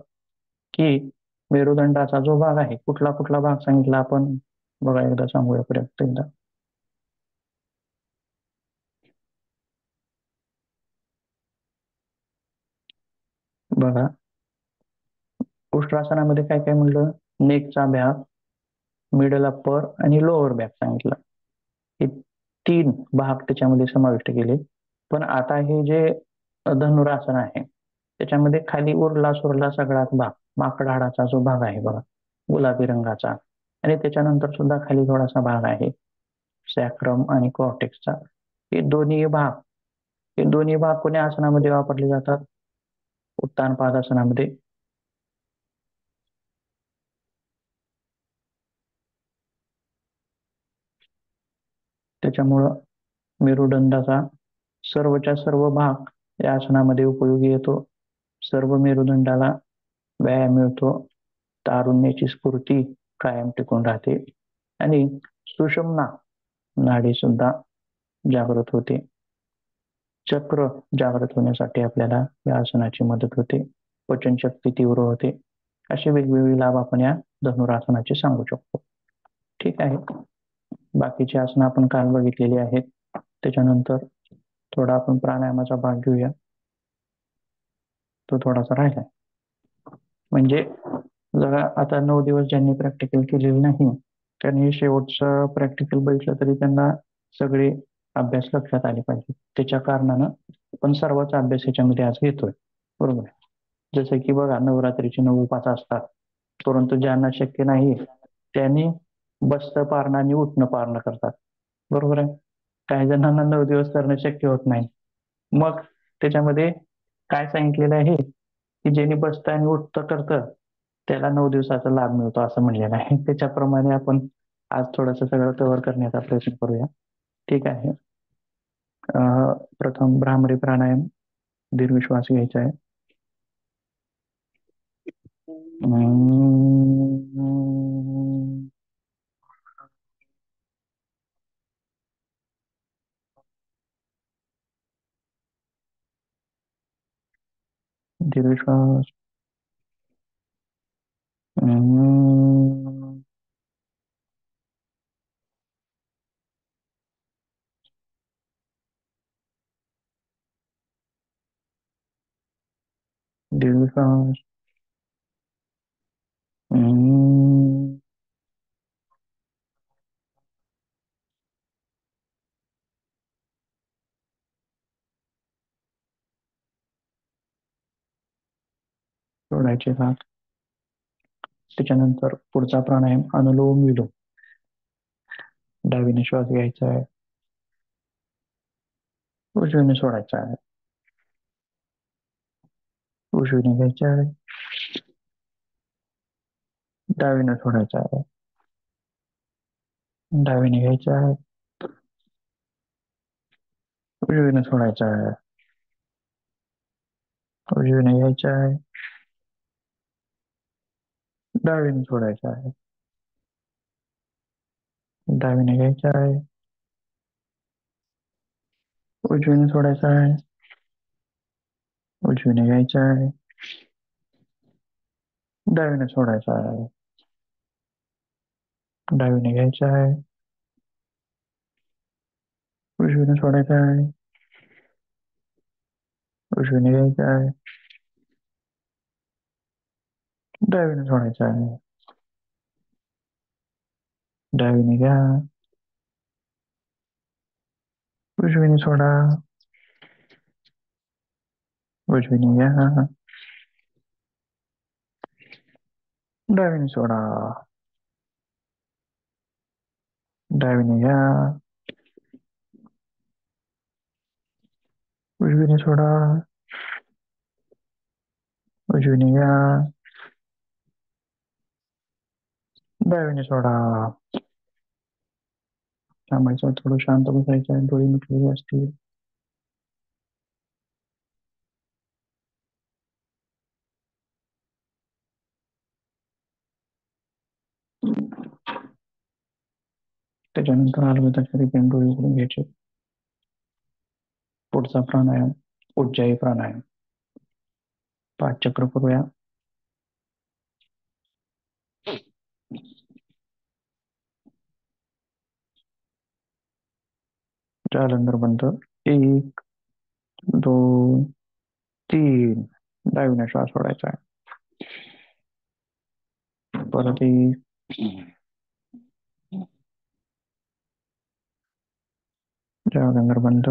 की मेरुदंडाचा जो भाग आहे, कुठला कुठला भाग सांगितला आपण, बघा एकदा सांगूया पर्यंत एकदा. बघा, उष्ट्रासनामध्ये काय काय म्हणलं, नेकचा भाग, मिडल अप्पर आणि लोअर बॅक सांगितलं. हे 3 भाग त्याच्यामध्ये समाविष्ट केले. पण आता हे जे धनुरासन आहे त्याच्यामध्ये खाली उरला सुरला सगळाच भाग, माकड हाडाचा जो भाग आहे बघा, गुलाबी रंगाचा, आणि त्याच्यानंतर सुद्धा खाली थोडासा भाग आहे सॅक्रम आणि कॉर्टेक्सचा. हे दोन्ही भाग कोण्या आसनामध्ये वापरले जातात? उत्तान पादासनामध्ये. त्याच्यामुळं मेरुदंडाचा सर्वच्या सर्व भाग या आसनामध्ये उपयोगी येतो. सर्व मेरुदंडाला व्यायाम मिळतो. तारुण्याची स्फूर्ती कायम टिकून राहते आणि सुषुम्ना नाडी सुद्धा जागृत होते. चक्र जागृत होण्यासाठी आपल्याला या आसनाची मदत होते. पचनशक्ती तीव्र होते. असे वेगवेगळे लाभ आपण या धनुरासनाचे सांगू शकतो. ठीक आहे. बाकीची आसनं आपण काल बघितलेली आहेत. त्याच्यानंतर थोडा आपण प्राणायामाचा भाग घेऊया. तो थोडासा राहिला. म्हणजे जरा आता 9 दिवस ज्यांनी प्रॅक्टिकल केलेलं नाही त्यांनी शेवटचं प्रॅक्टिकल बघितलं तरी त्यांना सगळे अभ्यास लक्षात आले पाहिजे. त्याच्या कारणानं आपण सर्वच अभ्यास याच्यामध्ये आज घेतोय. बरोबर आहे. जसं की बघा, नवरात्रीचे 9 उपास असतात. परंतु ज्यांना शक्य नाही त्यांनी बसतं पारणं आणि उठणं पारणं करतात. बरोबर आहे. काही जणांना 9 दिवस करणं शक्य होत नाही. मग त्याच्यामध्ये काय सांगितलेलं आहे की ज्यांनी बसतं आणि उठतं करतं त्याला 9 दिवसाचा लाभ मिळतो असं म्हणलेलं आहे. त्याच्याप्रमाणे आपण आज थोडंसं सगळं कव्हर करण्याचा प्रयत्न करूया. ठीक आहे. प्रथम भ्रामरी प्राणायाम. दीर्घ श्वास घ्यायचा आहे. दीर्घ श्वास. दीर्घ श्वास. सोडायचे 7. त्याच्यानंतर पुढचा प्राणायाम अनुलोम विलोम. डावीने श्वास घ्यायचा आहे. उजवीने सोडायचा आहे. उजवीने घ्यायचा आहे. डावीने सोडायचा आहे. डावीने घ्यायचा आहे. उजवीने सोडायचा आहे. उजवीने घ्यायचा आहे. डावीने सोडायचा आहे. डावीने घ्यायचा आहे. उजवीने सोडायचा आहे. उजवीने घ्यायचा आहे. डावीने सोडायचा आहे. डावीने घ्यायचा आहे. उजवीने सोडायचा आहे. उजवीने घ्यायचा आहे. डावीने सोडायचा आहे. डावीने घ्या. उजवीने सोडा. उजवीने घ्या. डावीने सोडा. डावीने घ्या. उजवीने सोडा. उजवीने घ्या. डावीने सोडा. थांबायचं. थोडं शांत बसायचं आहे. डोळे मिटलेले असतील. त्याच्यानंतर हलगर्जीपणे रिकामे डोळे उघडून घ्यायचे. पुढचा प्राणायाम उज्जाई प्राणायाम. 5 चक्र करूया. जालंधर बंद. 1, 2, 3. डावीने श्वास सोडायचा आहे. परत 1. जालंधर बंद.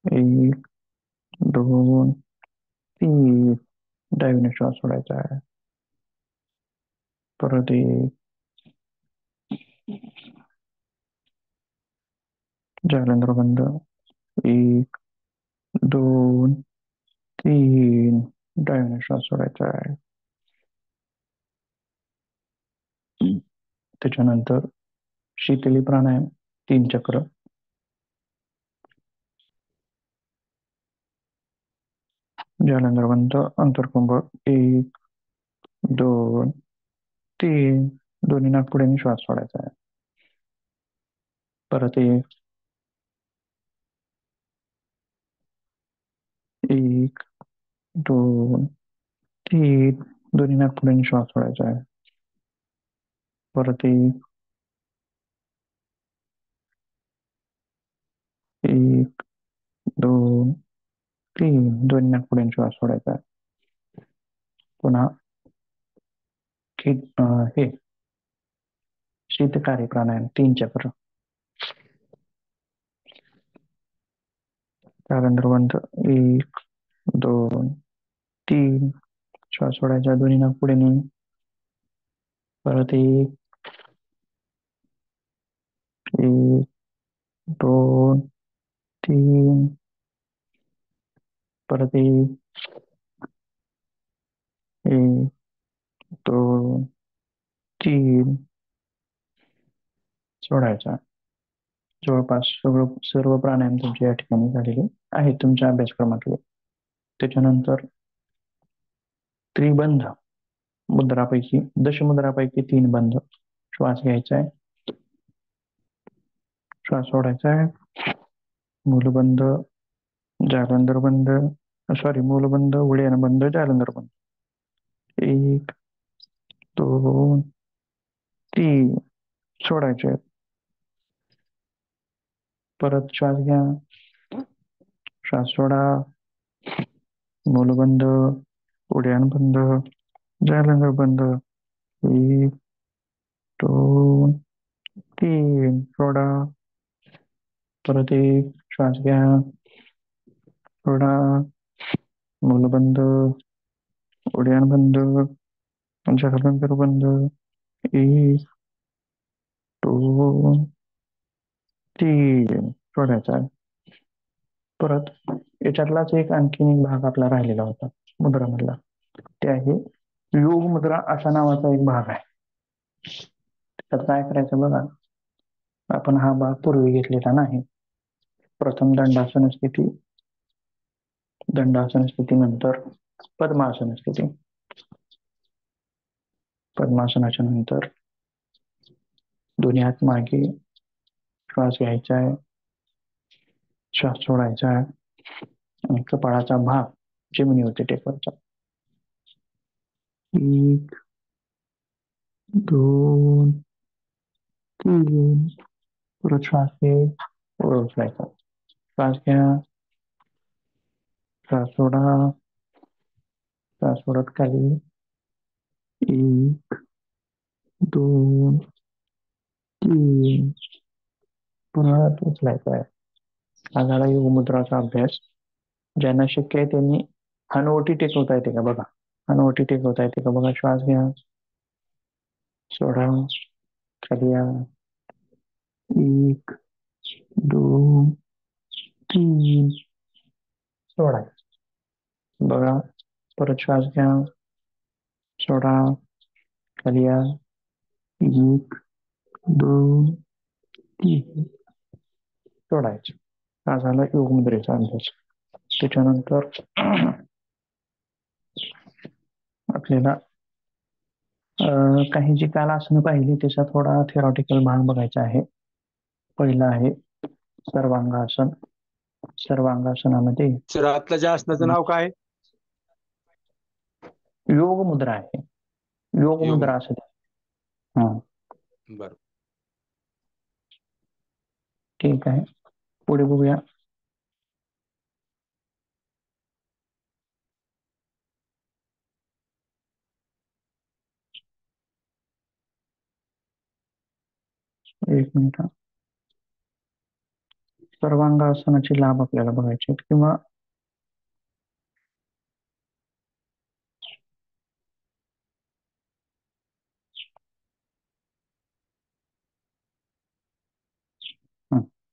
1, 2, 3. डावीने श्वास सोडायचा आहे. परत 1. जालंधर बंद. 1, 2, 3. डावीने श्वास सोडायचा आहे. त्याच्यानंतर शीतली प्राणायाम 3 चक्र. जालंधर बंद. अंतरकुंभ. 1, 2, 3. दोन्ही नाकपुड्यांनी श्वास सोडायचा आहे. परत 1, 1, 2, 3. दोन्ही नाकपुड्यांनी श्वास सोडायचा आहे. परत 1, 1, 2, 3. दोन्ही नाकपुड्यांनी श्वास सोडायचा आहे. पुन्हा हे शीतकारी प्राणायाम 3 चक्र. जालंधर बंद. 1, 2, 3. श्वास सोडायचा दोन्ही नाक पुढे नेऊन. परत एक, एक, दोन, तीन. परत एक, एक, दोन, तीन. सोडायचा. जवळपास सर्व प्राणायाम तुमच्या या ठिकाणी झालेले आहेत तुमच्या अभ्यासक्रमातले. त्याच्यानंतर त्रिबंध मुद्रापैकी दशमुद्रापैकी 3 बंध. श्वास घ्यायचा आहे, श्वास सोडायचा आहे. मूलबंध, जालंधर बंध, सॉरी मूलबंध, उड्डाण बंध, जालंधर बंध. 1, 2, 3. सोडायचे. परत श्वास घ्या, श्वास सोडा. मूलबंध, उड्डाण बंध, जालंधर बंध. 1, 2, 3. सोडा. परत एक, श्वास घ्या, सोडा. मूलबंध, उड्डाण बंध, जालंधर बंध. 1, 2, 3. सोडायचा. परत याच्यातलाच एक आणखीन एक भाग आपला राहिलेला होता मुद्रामधला, ते आहे योग मुद्रा असा नावाचा एक भाग आहे. त्यात काय करायचं बघा, आपण हा भाग पूर्वी घेतलेला नाही. प्रथम दंडासन स्थिती, दंडासन स्थितीनंतर पद्मासन स्थिती. पद्मासनाच्या नंतर दोन्ही हात मागे, श्वास घ्यायचा आहे, श्वास सोडायचा आहे आणि कपाळाचा भाग जमिनीवरती टेकवायचा. 1, 2, 3. परत श्वास घेत वर उचलायचा. श्वास घ्या, श्वास सोडा, श्वास सोडत खाली. 1, 2, 3. परत उचलायचा आहे. हा झाला योग मुद्राचा अभ्यास. ज्यांना शक्य आहे त्यांनी हनुवटी टेकवता येते का बघा, हनुवटी टेकवता येते का बघा. श्वास घ्या, सोडा, खाली या. 1, 2, 3. सोडा. बघा. परत श्वास घ्या, सोडा, खाली या. 1, 2, 3. सोडायचं. हा झाला योग मुद्रेचा अभ्यास. त्याच्यानंतर आपल्याला काही जी काल आसनं पाहिली त्याचा थोडा थेरॉटिकल भाग बघायचा आहे. पहिला आहे सर्वांगासन. सर्वांगासनामध्ये सर आतल्या ज्या आसनाचं नाव काय? योग मुद्रा आहे. योग मुद्रा असते. हा, बर, ठीक आहे. पुढे बघूया. एक मिनिट. सर्वांगासनाचे लाभ आपल्याला बघायचे आहेत किंवा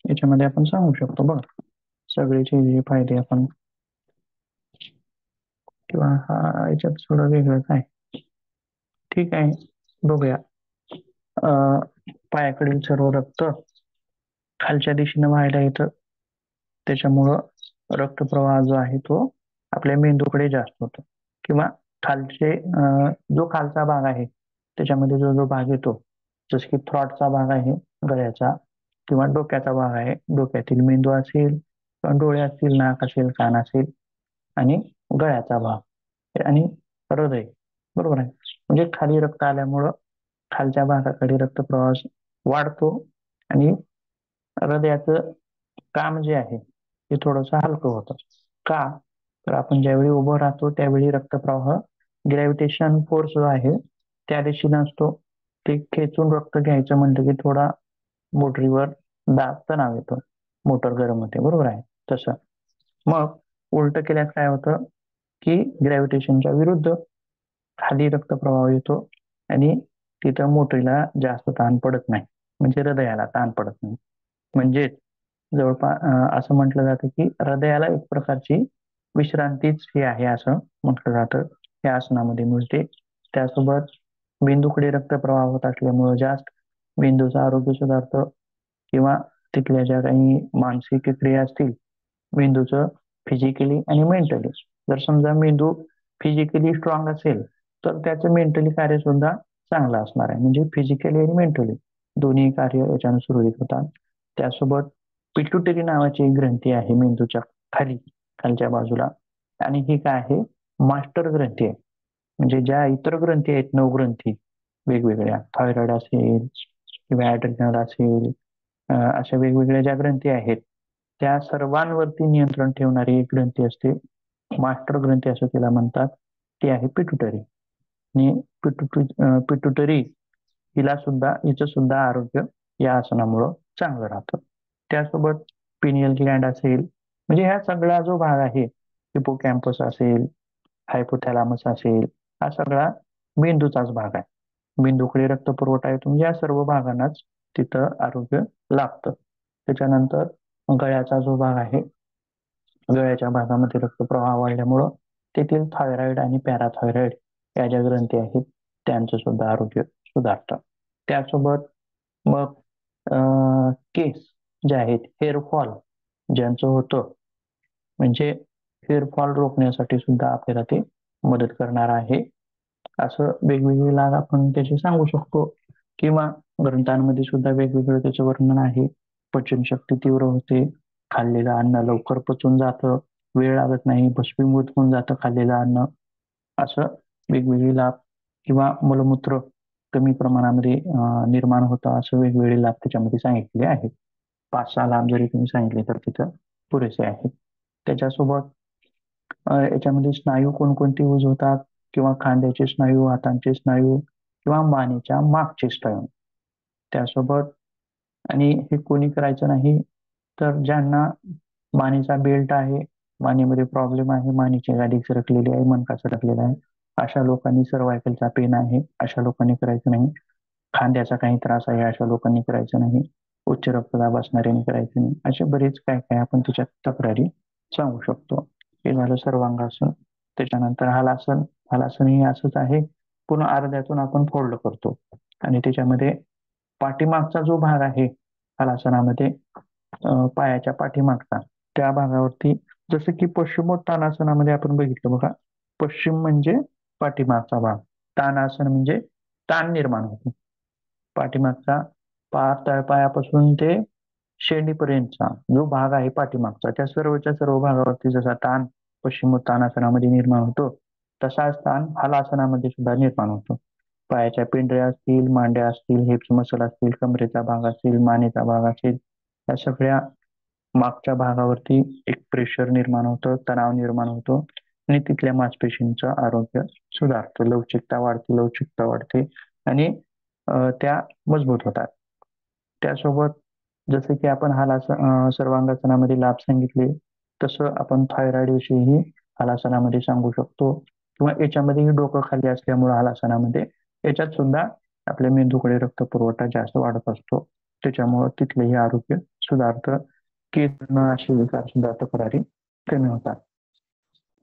याच्यामध्ये आपण सांगू शकतो बघ सगळेचे जे फायदे आपण, किंवा हा याच्यात थोडं वेगळंच आहे. ठीक आहे, बघूया. पायाकडील सर्व रक्त खालच्या दिशेने व्हायला येतं. त्याच्यामुळं रक्तप्रवाह जो आहे तो आपल्या मेंदूकडे जास्त होतो. किंवा खालचे जो खालचा भाग आहे त्याच्यामध्ये जो जो भाग येतो, जसं की थ्रॉटचा भाग आहे गळ्याचा, किंवा डोक्याचा भाग आहे, डोक्यातील मेंदू असेल किंवा डोळे असतील, नाक असेल, कान असेल, आणि गळ्याचा भाग आणि हृदय. बरोबर आहे. म्हणजे खाली रक्त आल्यामुळं खालच्या भागाकडे रक्तप्रवाह वाढतो आणि हृदयाचं काम जे आहे ते थोडंसं हलकं होतं. का? तर आपण ज्यावेळी उभं राहतो त्यावेळी रक्तप्रवाह ग्रॅव्हिटेशन फोर्स जो आहे त्या दिशेने असतो. ते खेचून रक्त घ्यायचं म्हटलं की थोडा मोटरीवर दाब तणाव येतो, मोटर गरम होते. बरोबर आहे. तसं मग उलट केल्यास काय होतं की ग्रॅव्हिटेशनच्या विरुद्ध खाली रक्तप्रवाह येतो आणि तिथं मोटरीला जास्त ताण पडत नाही, म्हणजे हृदयाला ताण पडत नाही. म्हणजे जवळपास असं म्हटलं जातं की हृदयाला एक प्रकारची विश्रांतीच ही आहे असं म्हटलं जातं या आसनामध्ये मिळते. त्यासोबत मेंदूकडे रक्तप्रवाह होत असल्यामुळे जास्त मेंदूचं आरोग्य सुधारतं किंवा तिथल्या ज्या काही मानसिक क्रिया असतील मेंदूचं फिजिकली आणि मेंटली, जर समजा मेंदू फिजिकली स्ट्रॉंग असेल तर त्याचं मेंटली कार्य सुद्धा चांगलं असणार आहे. म्हणजे फिजिकली आणि मेंटली दोन्ही कार्य याच्यानं सुरळीत होतात. त्यासोबत पिट्युटरी नावाची एक ग्रंथी आहे मेंदूच्या खाली, खालच्या बाजूला, आणि ही काय आहे, मास्टर ग्रंथी आहे. म्हणजे ज्या इतर ग्रंथी आहेत, 9 ग्रंथी वेगवेगळ्या, थायरॉइड असेल किंवा ॲड्रिनल असेल, अशा वेगवेगळ्या ज्या ग्रंथी आहेत त्या सर्वांवरती नियंत्रण ठेवणारी एक ग्रंथी असते, मास्टर ग्रंथी असं तिला म्हणतात, ती आहे पिट्युटरी. आणि पिट्युटरी हिचं सुद्धा आरोग्य या आसनामुळं चांगलं राहतं. त्यासोबत पिनियल ग्लँड असेल, म्हणजे ह्या सगळा जो भाग आहे, हिपोकॅम्पस असेल, हायपोथॅलामस असेल, हा सगळा मेंदूचाच भाग आहे. मेंदूकडे रक्तपुरवठा येतो, म्हणजे या सर्व भागांनाच तिथं आरोग्य लाभतं. त्याच्यानंतर गळ्याचा जो भाग आहे, गळ्याच्या भागामध्ये रक्तप्रवाह वाढल्यामुळं तेथील थायरॉइड आणि पॅराथायरॉइड या ज्या ग्रंथी आहेत त्यांचं सुद्धा आरोग्य सुधारतं. त्यासोबत मग केस जे आहेत, हेअरफॉल ज्यांचं होतं, म्हणजे हेअरफॉल रोखण्यासाठी सुद्धा आपल्याला ते मदत करणार आहे. असं वेगवेगळे लाभ आपण त्याचे सांगू शकतो किंवा ग्रंथांमध्ये सुद्धा वेगवेगळं त्याचं वर्णन आहे. पचनशक्ती तीव्र होते, खाल्लेलं अन्न लवकर पचून जातं, वेळ लागत नाही, भस्मीभूत होऊन जातं खाल्लेलं अन्न, असं वेगवेगळे लाभ, किंवा मलमूत्र कमी प्रमाणामध्ये निर्माण होतं, असं वेगवेगळे लाभ त्याच्यामध्ये सांगितलेले आहेत. 5-6 लाभ जरी तुम्ही सांगितले तर तिथं पुरेसे आहेत. त्याच्यासोबत याच्यामध्ये स्नायू कोणकोणते यूज होतात, किंवा खांद्याचे स्नायू, हातांचे स्नायू किंवा मानेच्या मागचे स्नायू. त्यासोबत, आणि हे कोणी करायचं नाही तर ज्यांना मानेचा बेल्ट आहे, मानेमध्ये प्रॉब्लेम आहे, मानेची गादी सरकलेली आहे, मणका सरकलेला आहे, अशा लोकांनी, सर्वायकलचा पेन आहे अशा लोकांनी करायचं नाही, खांद्याचा काही त्रास आहे अशा लोकांनी करायचं नाही, उच्च रक्तदाब असणाऱ्यांनी करायचं नाही, असे बरेच काय काय आपण त्याच्यात तक्रारी सांगू शकतो. हे झालं सर्वांगासन. त्याच्यानंतर हलासन. हलासन हे असंच आहे, पूर्ण अर्ध्यातून आपण फोल्ड करतो आणि त्याच्यामध्ये पाठीमागचा जो भाग आहे हलासनामध्ये, पायाच्या पाठीमागचा, त्या भागावरती, जसं की पश्चिमोत्तानासनामध्ये आपण बघितलं बघा, पश्चिम म्हणजे पाठीमागचा भाग, तानासन म्हणजे ताण निर्माण होतो पाठीमागचा, तळपायापासून ते शेंडीपर्यंतचा जो भाग आहे पाठीमागचा, त्या सर्वच्या सर्व भागावरती जसा ताण पश्चिमोत्तानासनामध्ये निर्माण होतो, तसाच ताण हलासनामध्ये सुद्धा निर्माण होतो. पायाच्या पिंढऱ्या असतील, मांड्या असतील, हिप्स मसल असतील, कमरेचा भाग असेल, मानेचा भाग असेल, या सगळ्या मागच्या भागावरती एक प्रेशर निर्माण होतं, तणाव निर्माण होतो आणि तिथल्या मांसपेशींचं आरोग्य सुधारतं, लवचिकता वाढते आणि त्या मजबूत होतात. त्यासोबत जसं की आपण सर्वांगासनामध्ये लाभ सांगितले, तसं आपण थायरॉइड विषयीही हलासनामध्ये सांगू शकतो, किंवा याच्यामध्येही डोकं खाली असल्यामुळे हलासनामध्ये याच्यात सुद्धा आपल्या मेंदूकडे रक्तपुरवठा जास्त वाढत असतो, त्याच्यामुळं तिथलेही आरोग्य सुधारतं, किडनी अशी विकार सुद्धा तक्रारी कमी होतात.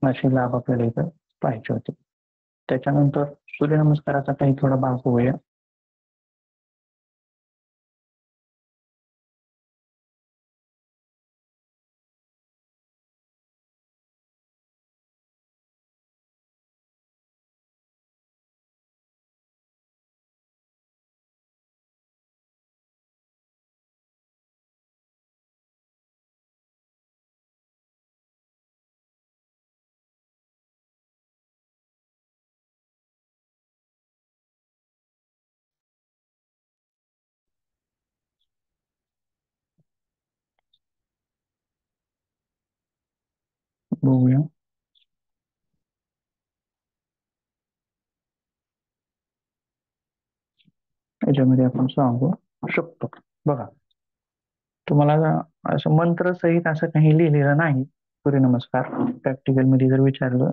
असे लाभ आपल्याला इथं पाहिजे होते. त्याच्यानंतर सूर्यनमस्काराचा काही थोडा भाग होऊया. बघूया. याच्यामध्ये आपण सांगू शकतो. बघा, तुम्हाला असं मंत्रसहित असं काही लिहिलेलं नाही सूर्यनमस्कार, प्रॅक्टिकल मध्ये जर विचारलं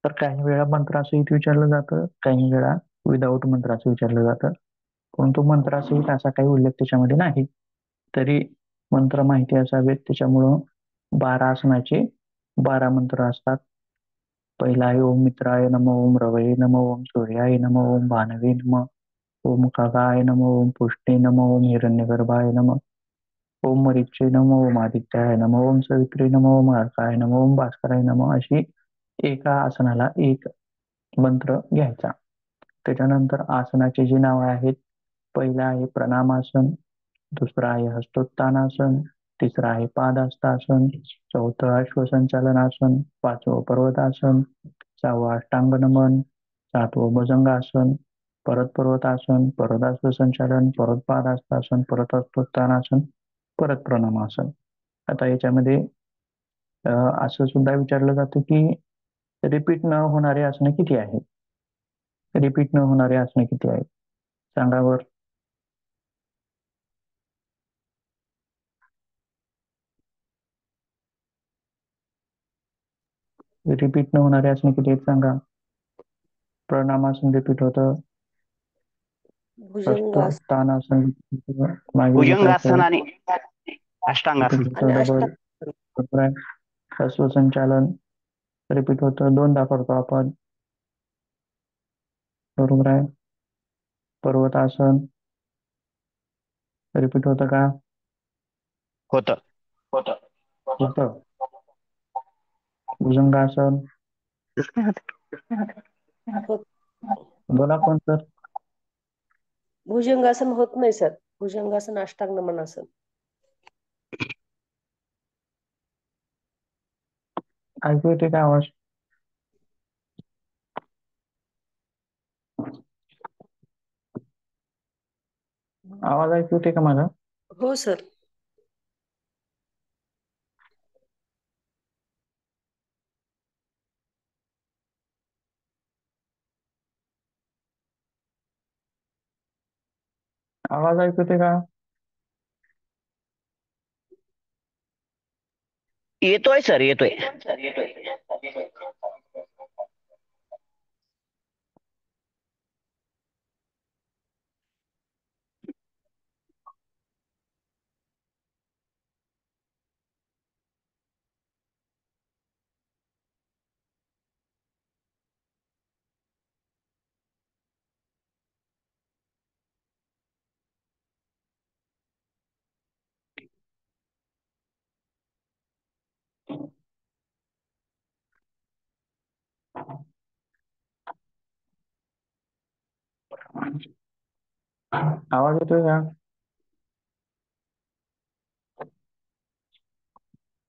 तर काही वेळा मंत्रासहित विचारलं जातं, काही वेळा विदाऊट मंत्राचं विचारलं जातं. परंतु मंत्रासहित असा काही उल्लेख त्याच्यामध्ये नाही. तरी मंत्र माहिती असावेत, त्याच्यामुळं 12 आसनाचे 12 मंत्र असतात. पहिला आहे ओम मित्राय नम, ओम रवये नम, ओम सूर्याय नम, ओम भानवे नम, ओम खगाय नम, ओम पुष्टे नम, ओम हिरण्यगर्भाय नम, ओम मरीचे नम, ओम आदित्याय नम, ओम सवित्रे नम, ओम अर्काय नम, ओम भास्कराय नम, अशी एका आसनाला एक मंत्र घ्यायचा. त्याच्यानंतर आसनाची जी नावं आहेत, पहिलं आहे प्रणामासन, दुसरं आहे हस्तोत्तानासन, तिसरं आहे पादहस्तासन, चौथं अश्वसंचालनासन, पाचवं पर्वतासन, सहावं अष्टांग नमन, सातवं भुजंगासन, परत पर्वतासन, परत अश्वसंचालन, परत पादहस्तासन, परत हस्तोत्तानासन, परत प्रणामासन. आता याच्यामध्ये असं सुद्धा विचारलं जातं की रिपीट न होणारे आसनं किती आहेत? रिपीट न होणारे आसनं किती आहेत? सांगा वर. रिपीट न होणारे आसनं किती आहेत सांगा. प्रणामासन रिपीट होतं, भुजंगासन हस्तोत्तानासन मागे भुजंगासन बसायचं, आणि रिपीट अष्टांगासन. आणि होतं डबल. बरोबर आहे. हस्तसंचालन रिपीट होतं, दोनदा करतो आपण. बरोबर आहे. पर्वतासन रिपीट होतं का? होतं. होतं. भुजंगासन होत बोला कोण सर. भुजंगासन होत नाही सर. भुजंगासन अष्टांग नमनासन. ऐकू येते का आवाज? आवाज ऐकू येते का माझा? हो सर. आवाज ऐकू येते का? येतोय सर, येतोय. आवाज येतोय का?